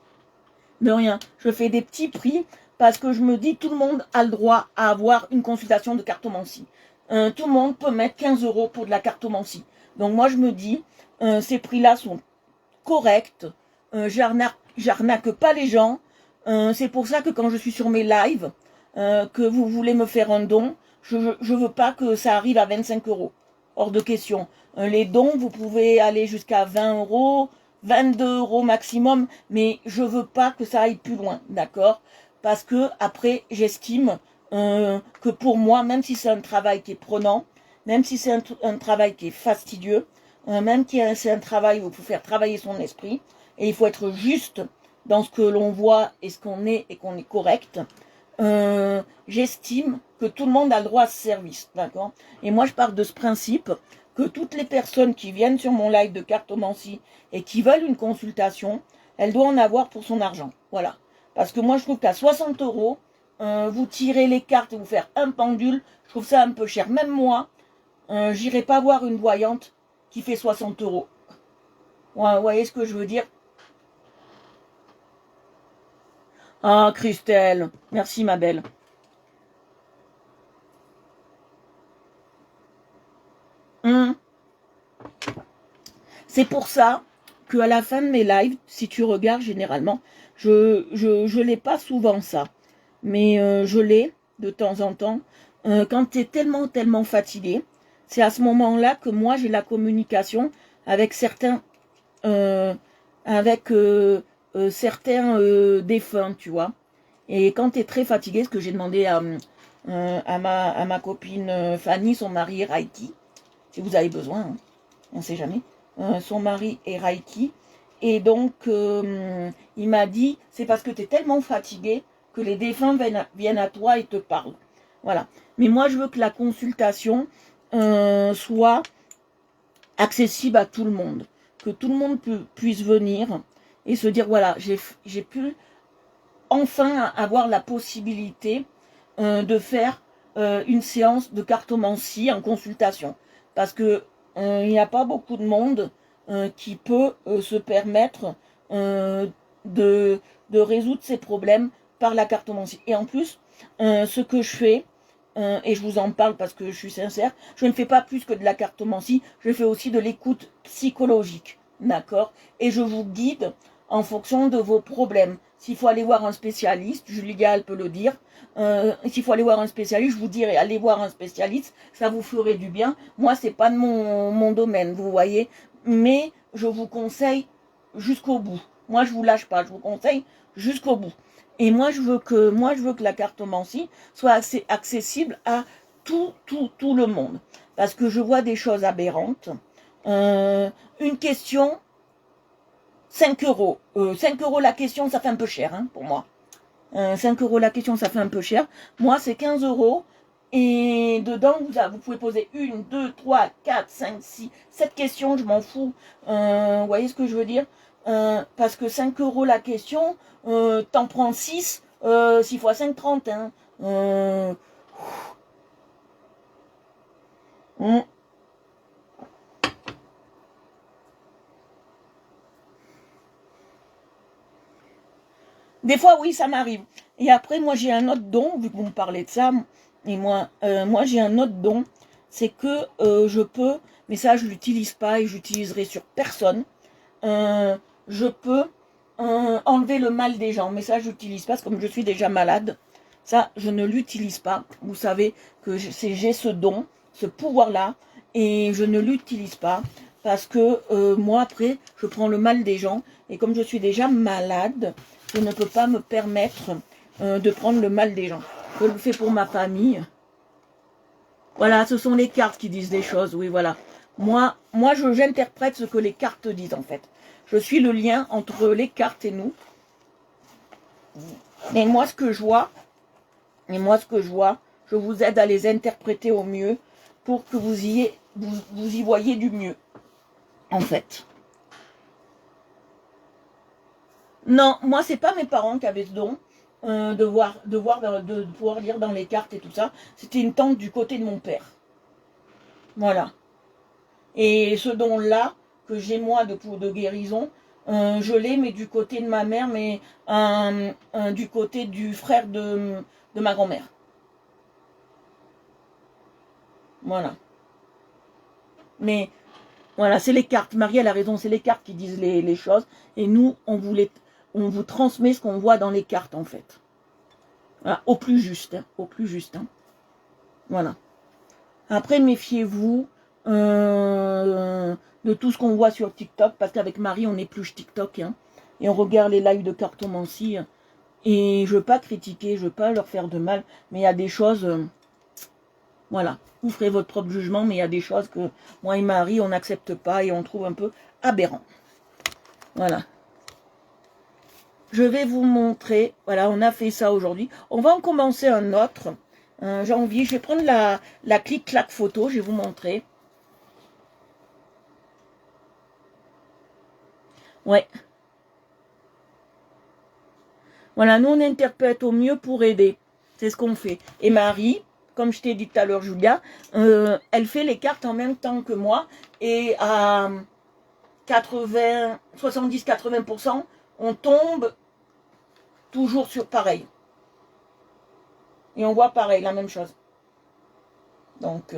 de rien, je fais des petits prix, parce que je me dis, tout le monde a le droit à avoir une consultation de cartomancie. Tout le monde peut mettre 15 euros pour de la cartomancie. Donc moi, je me dis, ces prix-là sont corrects, j'arnaque pas les gens. C'est pour ça que quand je suis sur mes lives, que vous voulez me faire un don, je veux pas que ça arrive à 25 euros. Hors de question. Les dons, vous pouvez aller jusqu'à 20 euros, 22 euros maximum, mais je veux pas que ça aille plus loin, d'accord? Parce que après, j'estime que pour moi, même si c'est un travail qui est prenant, même si c'est un travail qui est fastidieux, même si c'est un travail où il faut faire travailler son esprit, et il faut être juste dans ce que l'on voit et ce qu'on est et qu'on est correct, j'estime que tout le monde a le droit à ce service, d'accord? Et moi, je pars de ce principe que toutes les personnes qui viennent sur mon live de cartomancie et qui veulent une consultation, elles doivent en avoir pour son argent, voilà. Parce que moi, je trouve qu'à 60 euros, vous tirez les cartes et vous faire un pendule, je trouve ça un peu cher. Même moi, j'irai pas voir une voyante qui fait 60 euros. Ouais, vous voyez ce que je veux dire? Ah, Christelle, merci ma belle. Hum. C'est pour ça qu'à la fin de mes lives, si tu regardes généralement, je l'ai pas souvent ça, mais je l'ai de temps en temps. Quand tu es tellement fatigué, c'est à ce moment-là que moi j'ai la communication avec certains, euh, avec certains défunts, tu vois. Et quand tu es très fatigué, ce que j'ai demandé à ma copine Fanny, son mari est Reiki, si vous avez besoin, hein, on ne sait jamais. Son mari est Reiki. Et donc, il m'a dit, c'est parce que tu es tellement fatigué que les défunts viennent à toi et te parlent. Voilà. Mais moi, je veux que la consultation soit accessible à tout le monde. Que tout le monde puisse venir et se dire, voilà, j'ai pu enfin avoir la possibilité de faire une séance de cartomancie en consultation. Parce que il n'y a pas beaucoup de monde qui peut se permettre de résoudre ses problèmes par la cartomancie. Et en plus, ce que je fais, et je vous en parle parce que je suis sincère, je ne fais pas plus que de la cartomancie, je fais aussi de l'écoute psychologique, d'accord? Et je vous guide en fonction de vos problèmes. S'il faut aller voir un spécialiste, Julia, elle peut le dire, s'il faut aller voir un spécialiste, je vous dirais, allez voir un spécialiste, ça vous ferait du bien. Moi, c'est pas de mon domaine, vous voyez, mais je vous conseille jusqu'au bout. Moi, je vous lâche pas, je vous conseille jusqu'au bout. Et moi, je veux que la cartomancie soit assez accessible à tout le monde. Parce que je vois des choses aberrantes. Une question, 5 euros. 5 euros la question, ça fait un peu cher hein, pour moi. 5 euros la question, ça fait un peu cher. Moi, c'est 15 euros. Et dedans, vous pouvez poser 1, 2, 3, 4, 5, 6, 7 questions, je m'en fous. Vous voyez ce que je veux dire parce que 5 euros la question, t'en prends 6, 6 fois 5, 30. Hein. Des fois, oui, ça m'arrive. Et après, moi, j'ai un autre don, vu que vous me parlez de ça. Et moi j'ai un autre don. C'est que je peux, mais ça, je l'utilise pas et j'utiliserai sur personne. Je peux enlever le mal des gens. Mais ça, je n'utilise pas, parce que comme je suis déjà malade. Ça, je ne l'utilise pas. Vous savez que j'ai ce don, ce pouvoir-là, et je ne l'utilise pas. Parce que moi, après, je prends le mal des gens. Et comme je suis déjà malade, je ne peux pas me permettre de prendre le mal des gens. Je le fais pour ma famille. Voilà, ce sont les cartes qui disent des choses, oui, voilà. Moi j'interprète ce que les cartes disent, en fait. Je suis le lien entre les cartes et nous. Et moi, ce que je vois, je vous aide à les interpréter au mieux pour que vous y voyez du mieux, en fait. Non, moi, c'est pas mes parents qui avaient ce don de pouvoir lire dans les cartes et tout ça. C'était une tante du côté de mon père. Voilà. Et ce don-là, que j'ai moi de guérison, je l'ai, mais du côté de ma mère, mais du côté du frère de ma grand-mère. Voilà. Mais voilà, c'est les cartes. Marie, elle a raison, c'est les cartes qui disent les choses. Et nous, on vous transmet ce qu'on voit dans les cartes, en fait. Voilà, au plus juste. Hein, au plus juste. Hein. Voilà. Après, méfiez-vous de tout ce qu'on voit sur TikTok, parce qu'avec Marie, on épluche TikTok, hein, et on regarde les lives de cartomancie. Et je veux pas critiquer, je veux pas leur faire de mal, mais il y a des choses, voilà, vous ferez votre propre jugement, mais il y a des choses que moi et Marie, on n'accepte pas et on trouve un peu aberrant. Voilà. Je vais vous montrer, voilà, on a fait ça aujourd'hui. On va en commencer un autre. Janvier, je vais prendre la clic-clac photo, je vais vous montrer. Ouais. Voilà, nous on interprète au mieux pour aider. C'est ce qu'on fait. Et Marie, comme je t'ai dit tout à l'heure, Julia, elle fait les cartes en même temps que moi. Et à 70-80%, on tombe toujours sur pareil. Et on voit pareil, la même chose. Donc,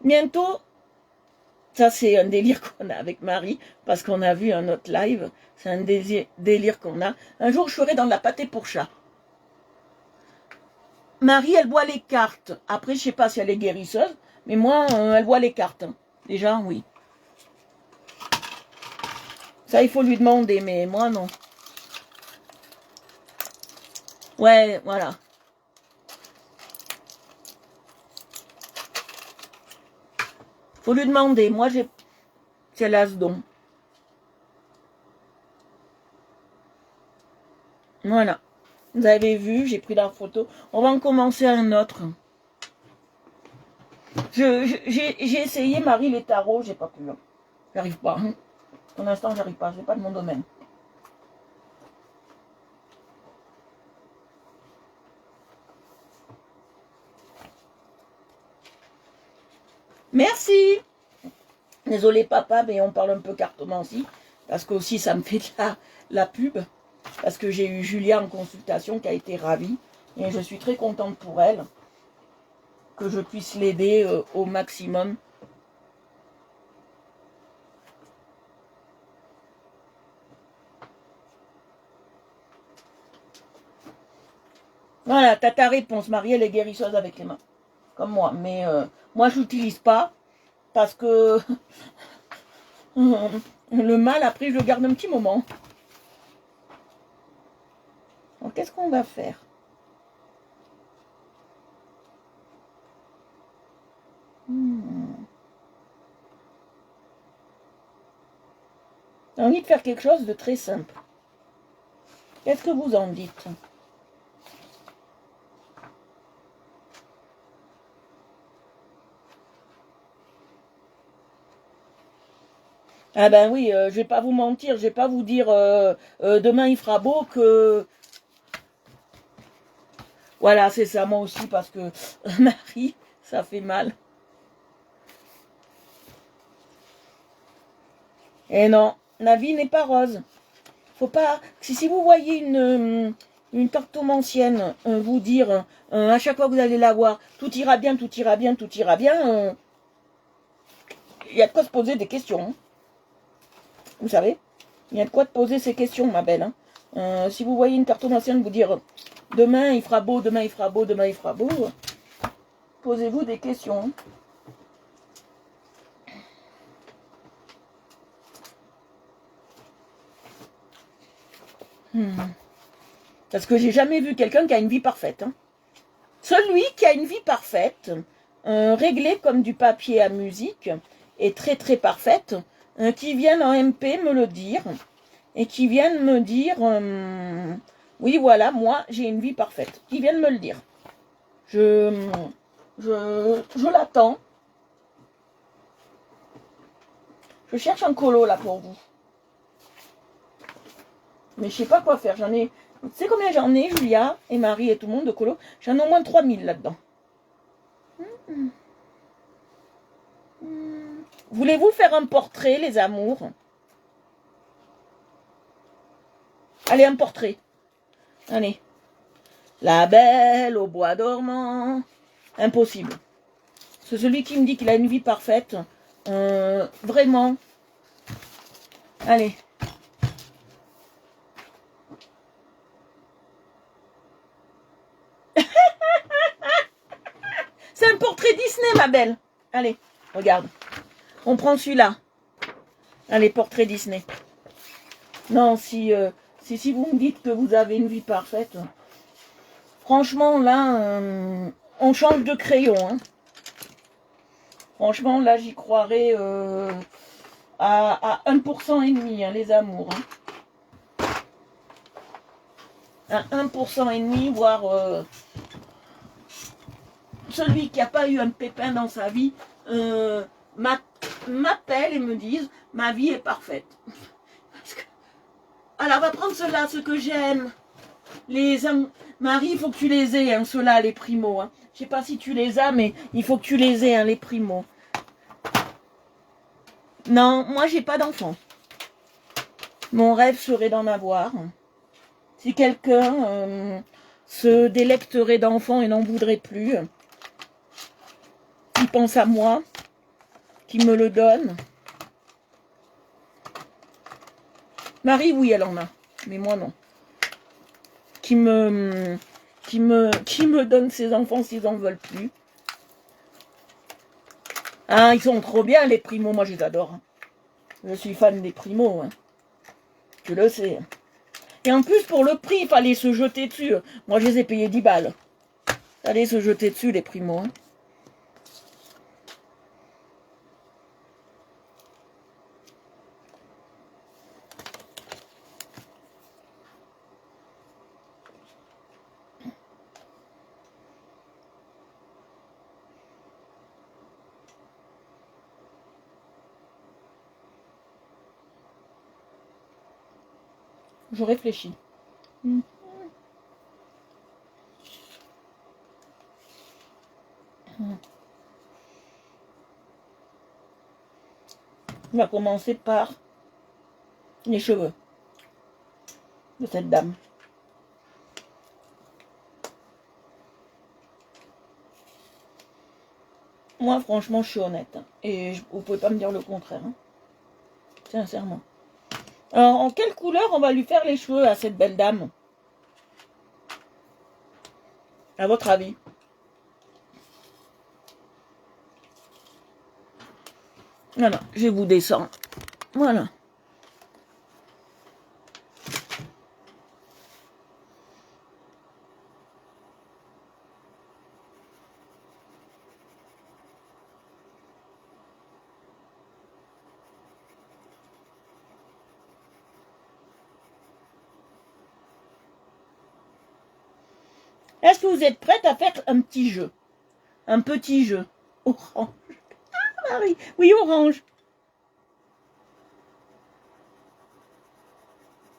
bientôt, ça c'est un délire qu'on a avec Marie, parce qu'on a vu un autre live, c'est un délire qu'on a. Un jour, je serai dans la pâté pour chat. Marie, elle boit les cartes. Après, je sais pas si elle est guérisseuse, mais moi, elle boit les cartes. Déjà, oui. Ça, il faut lui demander, mais moi, non. Ouais, voilà. Faut lui demander. Moi, c'est l'as-don. Voilà. Vous avez vu, j'ai pris la photo. On va en commencer un autre. J'ai essayé, Marie, les tarots, j'ai pas pu. J'arrive pas. Hein. Pour l'instant, j'arrive pas. C'est pas de mon domaine. Merci. Désolé, papa, mais on parle un peu cartomancie. Parce que aussi, ça me fait de la pub. Parce que j'ai eu Julia en consultation qui a été ravie. Et je suis très contente pour elle. Que je puisse l'aider au maximum. Voilà, t'as ta réponse. Marie, elle est guérisseuse avec les mains. Comme moi. Mais moi, je l'utilise pas. Parce que le mal, après, je le garde un petit moment. Alors, qu'est-ce qu'on va faire? J'ai envie de faire quelque chose de très simple. Qu'est-ce que vous en dites? Ah ben oui, je vais pas vous mentir, je vais pas vous dire demain il fera beau que... Voilà, c'est ça, moi aussi, parce que Marie, ça fait mal. Et non, la vie n'est pas rose. Faut pas... Si vous voyez une cartomancienne vous dire, à chaque fois que vous allez la voir, tout ira bien, tout ira bien, tout ira bien, il y a de quoi se poser des questions. Hein. Vous savez, il y a de quoi te poser ces questions, ma belle. Hein. Si vous voyez une cartomancienne vous dire demain il fera beau, demain il fera beau, demain il fera beau, posez-vous des questions. Parce que j'ai jamais vu quelqu'un qui a une vie parfaite. Hein. Celui qui a une vie parfaite, réglée comme du papier à musique, est très très parfaite, qui viennent en MP me le dire, et qui viennent me dire, oui voilà, moi j'ai une vie parfaite, qui viennent me le dire. Je l'attends. Je cherche un colo là pour vous. Mais je sais pas quoi faire. J'en ai. Tu sais combien j'en ai, Julia et Marie et tout le monde de colo? J'en ai au moins 3000 là-dedans. Voulez-vous faire un portrait, les amours? Allez, un portrait. Allez. La belle au bois dormant. Impossible. C'est celui qui me dit qu'il a une vie parfaite. Vraiment. Allez. C'est un portrait Disney, ma belle. Allez, regarde. On prend celui-là. Allez, portrait Disney. Non, si vous me dites que vous avez une vie parfaite, franchement, là, on change de crayon. Hein. Franchement, là, j'y croirais à 1% et demi, hein, les amours. Hein. À 1% et demi, voire celui qui n'a pas eu un pépin dans sa vie m'appelle et me dise ma vie est parfaite. Alors, on va prendre ceux-là, ceux que j'aime. Marie, il faut que tu les aies, hein, ceux-là, les primos. Hein. Je sais pas si tu les as, mais il faut que tu les aies, hein, les primos. Non, moi, j'ai pas d'enfant. Mon rêve serait d'en avoir. Si quelqu'un se délecterait d'enfants et n'en voudrait plus, qui pense à moi, qui me le donne. Marie, oui, elle en a, mais moi non. Qui me donne ses enfants s'ils en veulent plus. Ah, ils sont trop bien les primos, moi je les adore. Je suis fan des primos, hein. Tu le sais. Et en plus, pour le prix, il fallait se jeter dessus. Moi, je les ai payés 10 balles. Il fallait se jeter dessus, les primos. Hein. Je réfléchis. On va commencer par les cheveux de cette dame. Moi, franchement, je suis honnête. Et vous pouvez pas me dire le contraire. Hein. Sincèrement. Alors, en quelle couleur on va lui faire les cheveux à cette belle dame? À votre avis? Voilà, je vous descends. Voilà. Est-ce que vous êtes prête à faire un petit jeu? Un petit jeu. Orange. Ah, Marie. Oui, orange.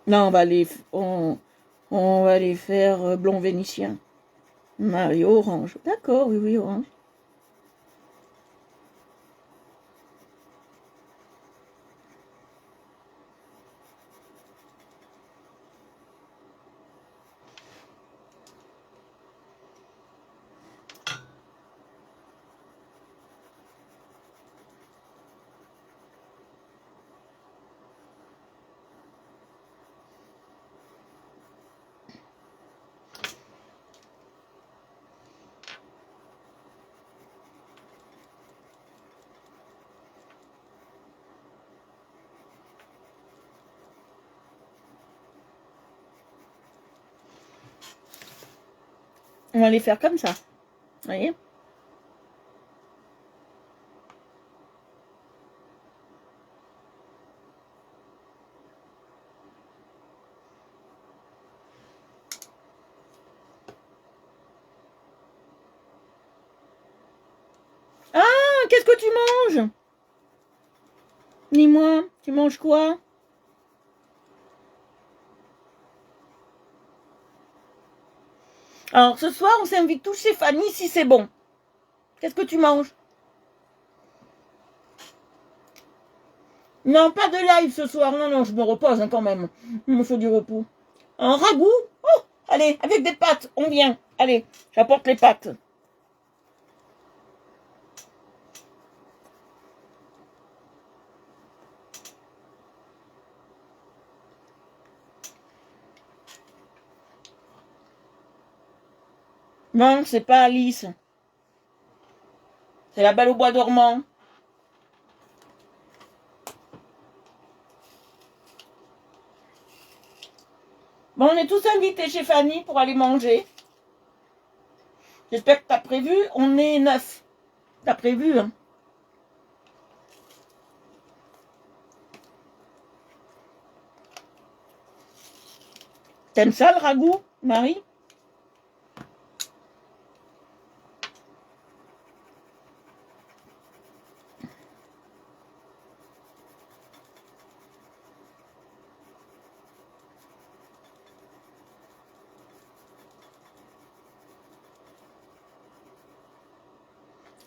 Non, on va les faire blond vénitien. Marie, orange. D'accord, oui, oui, orange. On va les faire comme ça. Vous voyez? Ah, qu'est-ce que tu manges? Dis-moi, tu manges quoi? Alors, ce soir, on s'invite tous chez Fanny si c'est bon. Qu'est-ce que tu manges? Non, pas de live ce soir. Non, non, je me repose hein, quand même. Il me faut du repos. Un ragoût? Oh, allez, avec des pâtes, on vient. Allez, j'apporte les pâtes. Non, c'est pas Alice. C'est la Belle au bois dormant. Bon, on est tous invités chez Fanny pour aller manger. J'espère que t'as prévu. On est 9. T'as prévu, hein? T'aimes ça le ragoût, Marie?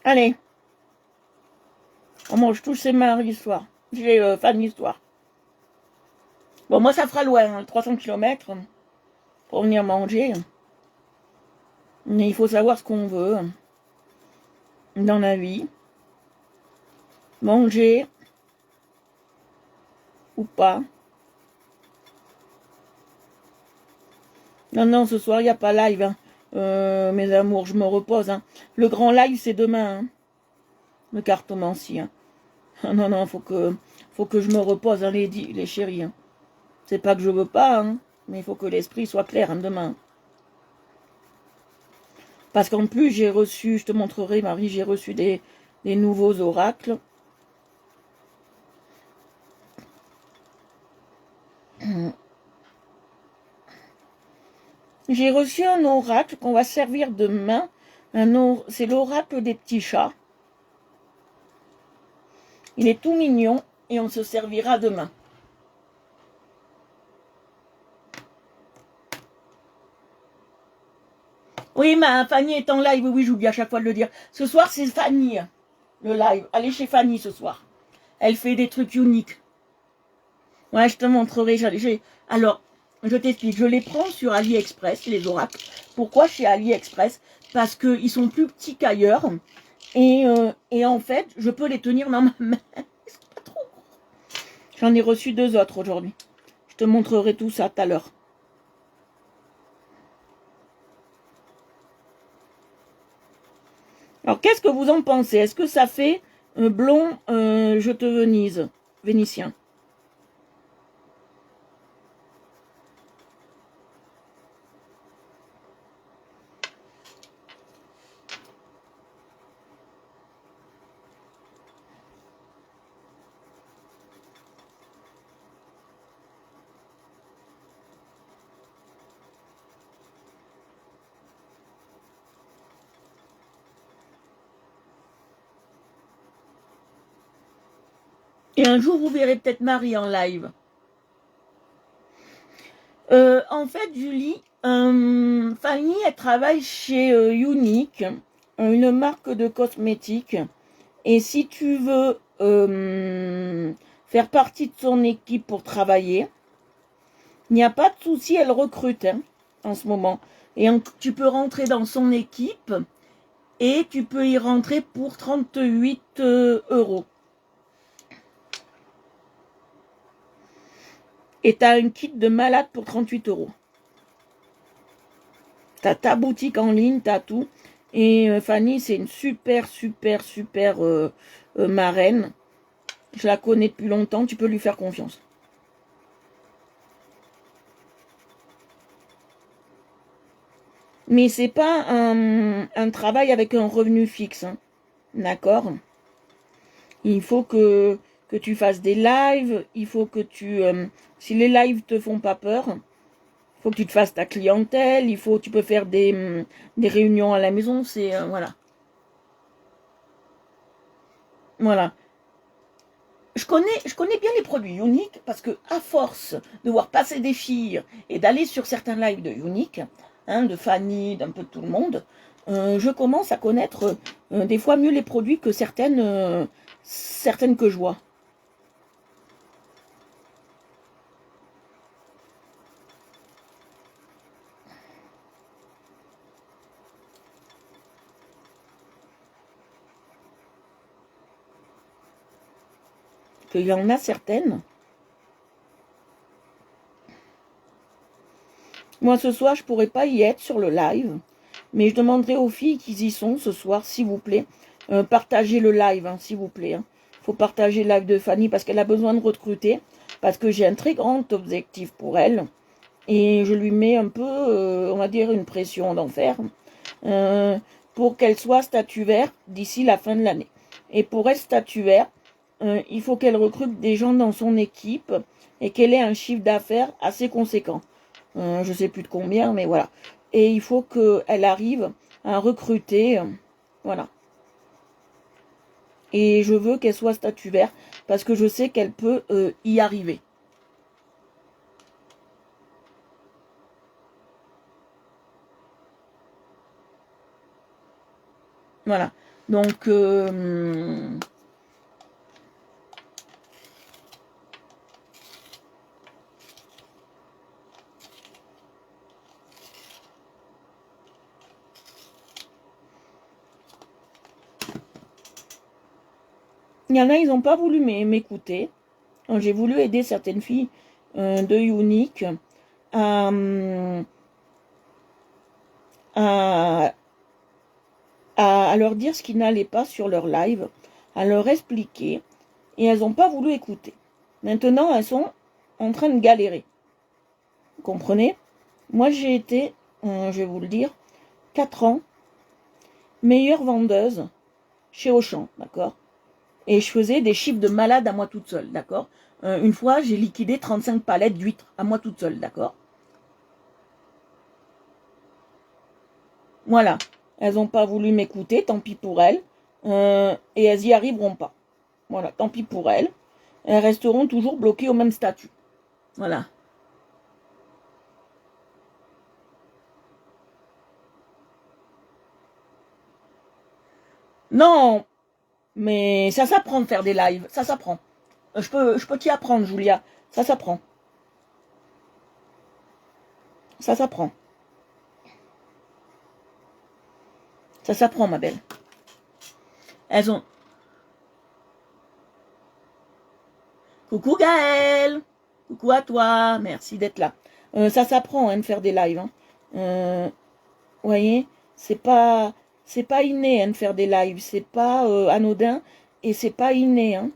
Allez. On mange tous ces Marie soir. J'ai Fanny soir. Bon, moi, ça fera loin, hein, 300 km pour venir manger. Mais il faut savoir ce qu'on veut dans la vie. Manger ou pas. Non, non, ce soir, il n'y a pas live. Hein. Mes amours, je me repose. Hein. Le grand live, c'est demain. Hein. Le cartomancie. Hein. Non, non, faut que je me repose, hein, les chéris. Hein. C'est pas que je veux pas, hein, mais il faut que l'esprit soit clair hein, demain. Parce qu'en plus, j'ai reçu, je te montrerai, Marie, j'ai reçu des nouveaux oracles. J'ai reçu un oracle qu'on va servir demain. C'est l'oracle des petits chats. Il est tout mignon et on se servira demain. Oui, ma Fanny est en live. Oui, j'oublie à chaque fois de le dire. Ce soir, c'est Fanny, le live. Allez chez Fanny ce soir. Elle fait des trucs uniques. Ouais, je te montrerai. Alors, je t'explique. Je les prends sur AliExpress, les oracles. Pourquoi chez AliExpress? Parce qu'ils sont plus petits qu'ailleurs. Et en fait, je peux les tenir dans ma main. J'en ai reçu 2 autres aujourd'hui. Je te montrerai tout ça tout à l'heure. Alors, qu'est-ce que vous en pensez? Est-ce que ça fait blond, je te venise, vénitien? Et un jour, vous verrez peut-être Marie en live. En fait, Julie, Fanny, elle travaille chez Unique, une marque de cosmétiques. Et si tu veux faire partie de son équipe pour travailler, il n'y a pas de souci, elle recrute en ce moment. Et tu peux rentrer dans son équipe et tu peux y rentrer pour 38 euros. Et tu as un kit de malade pour 38 euros. Tu as ta boutique en ligne, tu as tout. Et Fanny, c'est une super marraine. Je la connais depuis longtemps, tu peux lui faire confiance. Mais c'est pas un travail avec un revenu fixe, hein. D'accord? Il faut que tu fasses des lives, il faut que si les lives te font pas peur, il faut que tu te fasses ta clientèle, tu peux faire des réunions à la maison, voilà. Voilà. Je connais bien les produits Unique parce que à force de voir passer des filles et d'aller sur certains lives de Unique, de Fanny, d'un peu de tout le monde, je commence à connaître des fois mieux les produits que certaines que je vois. Qu'il y en a certaines. Moi, ce soir, je ne pourrais pas y être sur le live, mais je demanderai aux filles qui y sont ce soir, s'il vous plaît, partagez le live, s'il vous plaît. Faut partager le live de Fanny parce qu'elle a besoin de recruter, parce que j'ai un très grand objectif pour elle, et je lui mets un peu, on va dire, une pression d'enfer, pour qu'elle soit statuaire d'ici la fin de l'année. Et pour être statuaire, il faut qu'elle recrute des gens dans son équipe et qu'elle ait un chiffre d'affaires assez conséquent. Je sais plus de combien, mais voilà. Et il faut qu'elle arrive à recruter, voilà. Et je veux qu'elle soit statuaire parce que je sais qu'elle peut y arriver. Voilà. Donc, il y en a, ils n'ont pas voulu m'écouter. J'ai voulu aider certaines filles de Unique à, à leur dire ce qui n'allait pas sur leur live, à leur expliquer, et elles n'ont pas voulu écouter. Maintenant, elles sont en train de galérer. Vous comprenez? Moi, j'ai été, je vais vous le dire, 4 ans meilleure vendeuse chez Auchan, d'accord? Et je faisais des chiffres de malade à moi toute seule, d'accord? Une fois, j'ai liquidé 35 palettes d'huîtres à moi toute seule, d'accord? Voilà. Elles n'ont pas voulu m'écouter, tant pis pour elles. Et elles y arriveront pas. Voilà, tant pis pour elles. Elles resteront toujours bloquées au même statut. Voilà. Non, mais ça s'apprend de faire des lives. Ça s'apprend. Je peux t'y apprendre, Julia. Ça s'apprend. Ça s'apprend. Ça s'apprend, ma belle. Elles ont... Coucou Gaëlle. Coucou à toi. Merci d'être là. Ça s'apprend hein, de faire des lives. Hein. Voyez, c'est pas inné hein, de faire des lives. C'est pas anodin et c'est pas inné. Hein.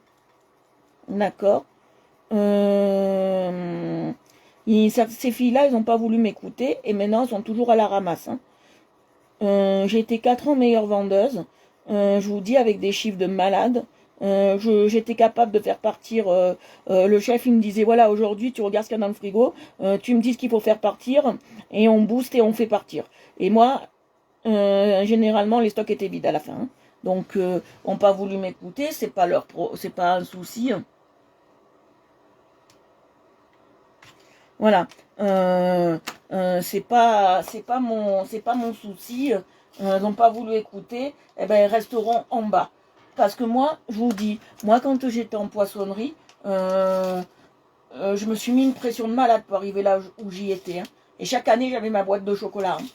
D'accord. Ces filles-là, elles n'ont pas voulu m'écouter et maintenant elles sont toujours à la ramasse. Hein. J'ai été 4 ans meilleure vendeuse. Je vous dis avec des chiffres de malade. J'étais capable de faire partir. Le chef, il me disait voilà, aujourd'hui, tu regardes ce qu'il y a dans le frigo, tu me dis ce qu'il faut faire partir et on booste et on fait partir. Et moi, généralement, les stocks étaient vides à la fin. Hein. Donc, ont pas voulu m'écouter, c'est pas un souci. Voilà. C'est pas mon souci. Ils n'ont pas voulu écouter. Eh ben, ils resteront en bas. Parce que moi, je vous dis, moi, quand j'étais en poissonnerie, je me suis mis une pression de malade pour arriver là où j'y étais. Hein. Et chaque année, j'avais ma boîte de chocolat. Hein,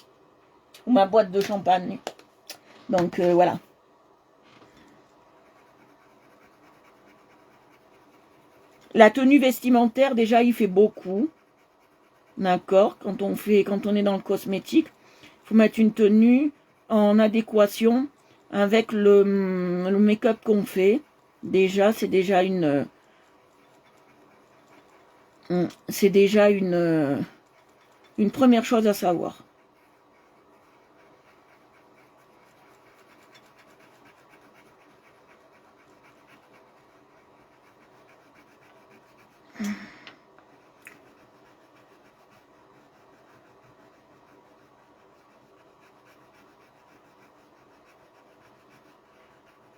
ou ma boîte de champagne. Donc, voilà. La tenue vestimentaire, déjà, il fait beaucoup. D'accord, quand on est dans le cosmétique, il faut mettre une tenue en adéquation avec le make-up qu'on fait. Déjà, c'est déjà une première chose à savoir.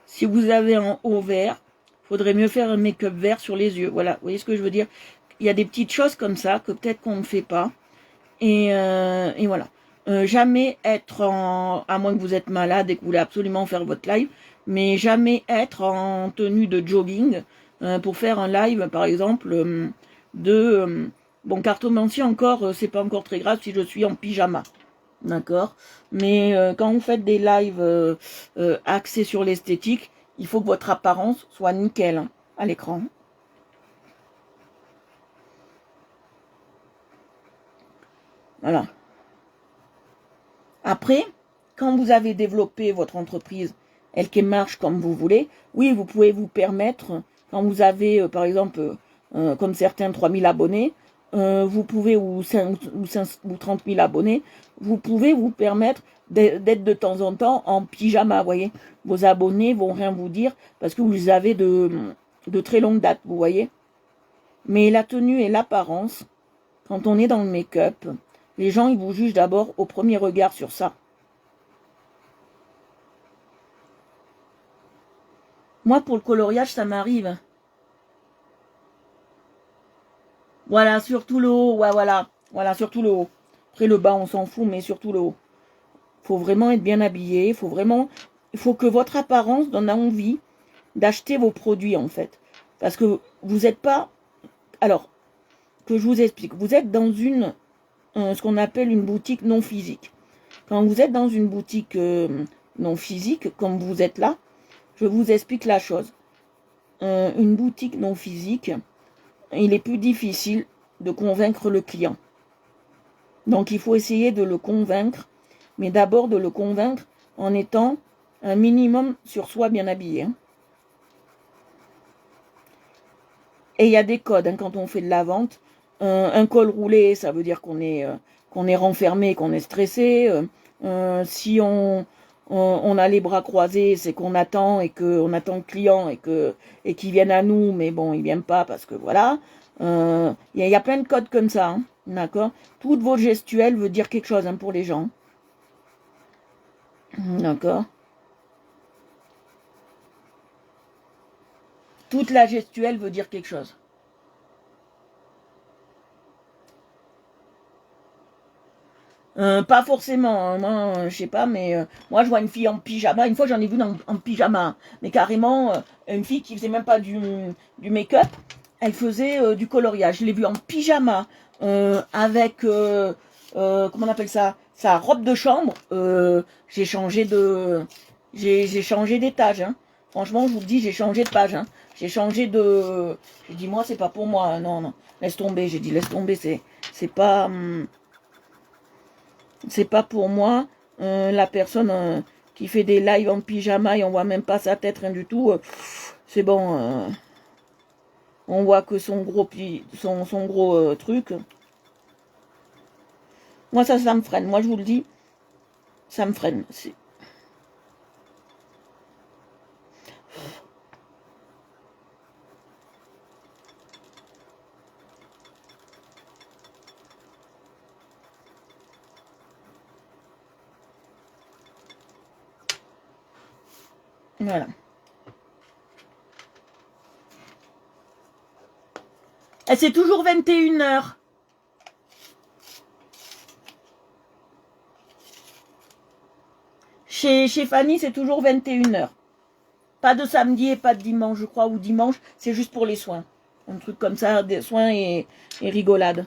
Si vous avez un haut vert, il faudrait mieux faire un make-up vert sur les yeux. Voilà, vous voyez ce que je veux dire? Il y a des petites choses comme ça que peut-être qu'on ne fait pas. Et voilà. Jamais être à moins que vous êtes malade et que vous voulez absolument faire votre live, mais jamais être en tenue de jogging pour faire un live, par exemple, bon, cartomancie encore, c'est pas encore très grave si je suis en pyjama. D'accord. Mais quand vous faites des lives axés sur l'esthétique, il faut que votre apparence soit nickel hein, à l'écran. Voilà. Après, quand vous avez développé votre entreprise, elle qui marche comme vous voulez, oui, vous pouvez vous permettre, quand vous avez, par exemple, comme certains, 3000 abonnés, vous pouvez, ou 30 000 abonnés, vous pouvez vous permettre d'être de temps en temps en pyjama, vous voyez. Vos abonnés vont rien vous dire parce que vous les avez de très longue date, vous voyez. Mais la tenue et l'apparence, quand on est dans le make-up, les gens, ils vous jugent d'abord au premier regard sur ça. Moi, pour le coloriage, ça m'arrive. Voilà, surtout le haut. Ouais, voilà. Voilà, surtout le haut. Après, le bas, on s'en fout, mais surtout le haut. Faut vraiment être bien habillé. Il faut que votre apparence donne envie d'acheter vos produits, en fait. Parce que vous n'êtes pas... Alors, que je vous explique. Vous êtes dans ce qu'on appelle une boutique non physique. Quand vous êtes dans une boutique non physique, comme vous êtes là, je vous explique la chose. Une boutique non physique, il est plus difficile de convaincre le client. Donc il faut essayer de le convaincre, mais d'abord de le convaincre en étant un minimum sur soi bien habillé. Hein. Et il y a des codes hein, quand on fait de la vente. Un col roulé, ça veut dire qu'on est renfermé, qu'on est stressé. Si on a les bras croisés, c'est qu'on attend et qu'on attend le client et qu'il vienne à nous, mais bon, il vient pas parce que voilà. Il y a plein de codes comme ça, hein, d'accord. Toute votre gestuelle veut dire quelque chose hein, pour les gens, d'accord. Toute la gestuelle veut dire quelque chose. Pas forcément, hein, moi, je sais pas, mais moi je vois une fille en pyjama. Une fois j'en ai vu en pyjama, hein, mais carrément une fille qui faisait même pas du make-up, elle faisait du coloriage. Je l'ai vue en pyjama avec comment on appelle ça, sa robe de chambre. J'ai changé j'ai changé d'étage. Hein. Franchement, je vous le dis, j'ai changé de page. Hein. J'ai changé de. J'ai dit moi c'est pas pour moi. Hein. Non non, laisse tomber. J'ai dit laisse tomber. C'est pas. C'est pas pour moi. La personne qui fait des lives en pyjama et on voit même pas sa tête, rien du tout. C'est bon. On voit que son gros truc. Moi, ça me freine. Moi, je vous le dis, ça me freine. Voilà. Et c'est toujours 21h. Chez Fanny, c'est toujours 21h. Pas de samedi et pas de dimanche, je crois, ou dimanche, c'est juste pour les soins. Un truc comme ça, des soins et rigolade.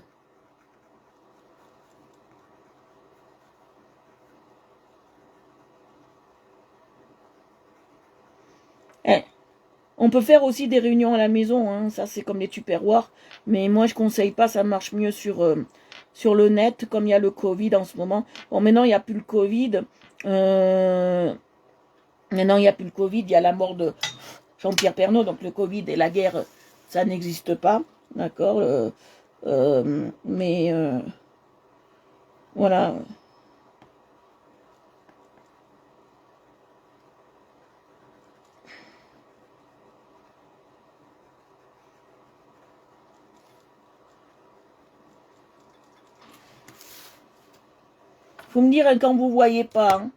Eh, on peut faire aussi des réunions à la maison, hein, ça c'est comme les tupperwares, mais moi je conseille pas, ça marche mieux sur le net, comme il y a le Covid en ce moment. Bon, maintenant il n'y a plus le Covid, maintenant il n'y a plus le Covid, il y a la mort de Jean-Pierre Pernaut, donc le Covid et la guerre, ça n'existe pas, d'accord, mais voilà. Faut me dire quand vous voyez pas. Hein.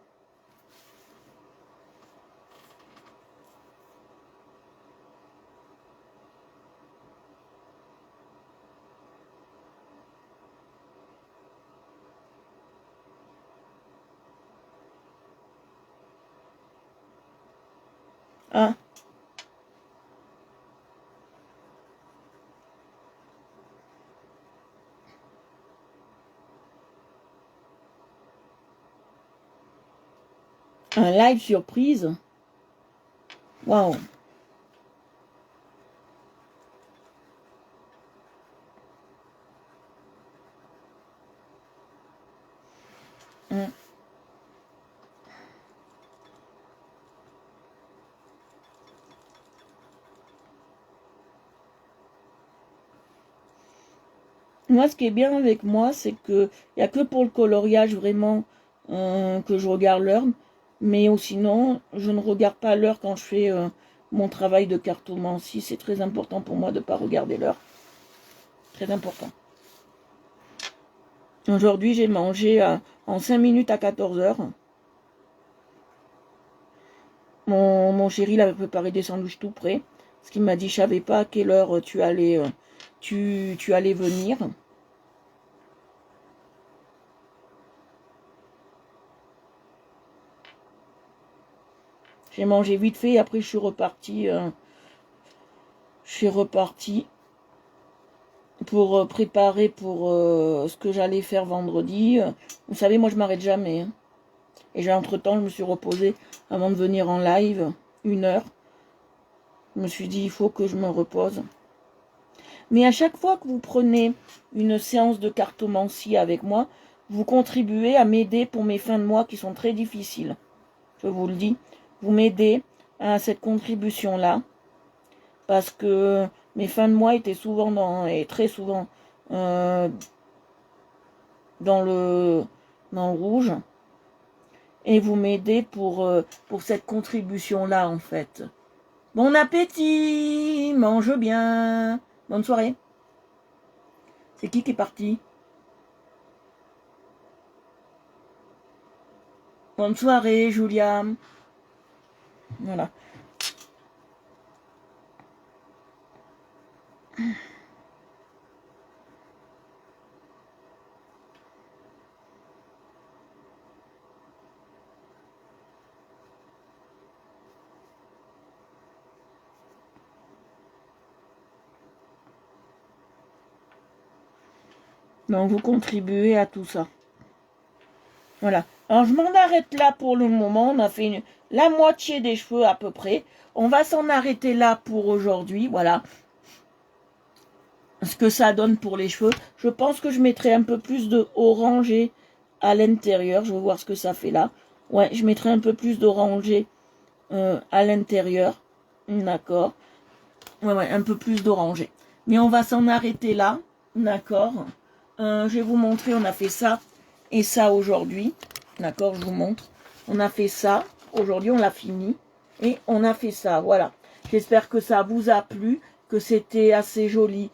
Hein. Un live surprise. Waouh. Hum. Moi, ce qui est bien avec moi, c'est que il y a que pour le coloriage vraiment que je regarde l'heure, mais sinon, je ne regarde pas l'heure quand je fais mon travail de cartomancie. C'est très important pour moi de ne pas regarder l'heure. Très important. Aujourd'hui, j'ai mangé en 5 minutes à 14h. Mon chéri il avait préparé des sandwichs tout prêts. Parce qu'il m'a dit, je savais pas à quelle heure tu allais venir. J'ai mangé vite fait et après je suis reparti. Pour préparer pour ce que j'allais faire vendredi. Vous savez, moi je m'arrête jamais. Hein. Et entre-temps, je me suis reposée avant de venir en live, 1 heure. Je me suis dit, il faut que je me repose. Mais à chaque fois que vous prenez une séance de cartomancie avec moi, vous contribuez à m'aider pour mes fins de mois qui sont très difficiles. Je vous le dis. Vous m'aidez à cette contribution-là. Parce que mes fins de mois étaient souvent et très souvent euh, dans le rouge. Et vous m'aidez pour cette contribution-là, en fait. Bon appétit, mange bien. Bonne soirée. C'est qui est parti? Bonne soirée, Julia. Voilà. Donc, vous contribuez à tout ça. Voilà. Alors, je m'en arrête là pour le moment. On a fait la moitié des cheveux à peu près. On va s'en arrêter là pour aujourd'hui. Voilà. Ce que ça donne pour les cheveux. Je pense que je mettrai un peu plus de orangé à l'intérieur. Je vais voir ce que ça fait là. Ouais, je mettrai un peu plus d'orangé à l'intérieur. D'accord. Ouais, un peu plus d'orangé. Mais on va s'en arrêter là. D'accord. Je vais vous montrer, on a fait ça et ça aujourd'hui. D'accord, je vous montre. On a fait ça. Aujourd'hui, on l'a fini. Et on a fait ça. Voilà. J'espère que ça vous a plu, que c'était assez joli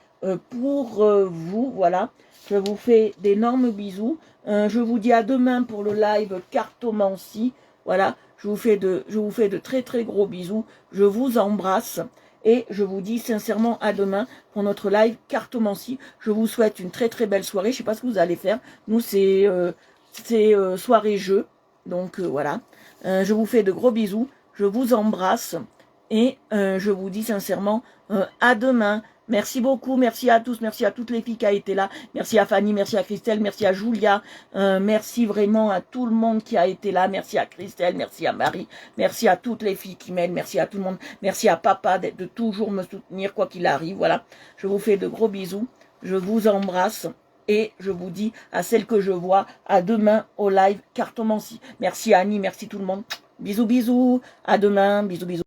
pour vous. Voilà. Je vous fais d'énormes bisous. Je vous dis à demain pour le live cartomancie. Voilà. Je vous fais de très très gros bisous. Je vous embrasse. Et je vous dis sincèrement à demain pour notre live cartomancie. Je vous souhaite une très très belle soirée. Je ne sais pas ce que vous allez faire. Nous, c'est soirée jeu. Donc voilà. Je vous fais de gros bisous. Je vous embrasse. Et je vous dis sincèrement à demain. Merci beaucoup, merci à tous, merci à toutes les filles qui ont été là. Merci à Fanny, merci à Christelle, merci à Julia. Merci vraiment à tout le monde qui a été là. Merci à Christelle, merci à Marie, merci à toutes les filles qui m'aident, merci à tout le monde. Merci à papa de toujours me soutenir quoi qu'il arrive. Voilà, je vous fais de gros bisous. Je vous embrasse. Et je vous dis à celles que je vois, à demain au live cartomancie. Merci Annie, merci tout le monde. Bisous, bisous. À demain, bisous, bisous.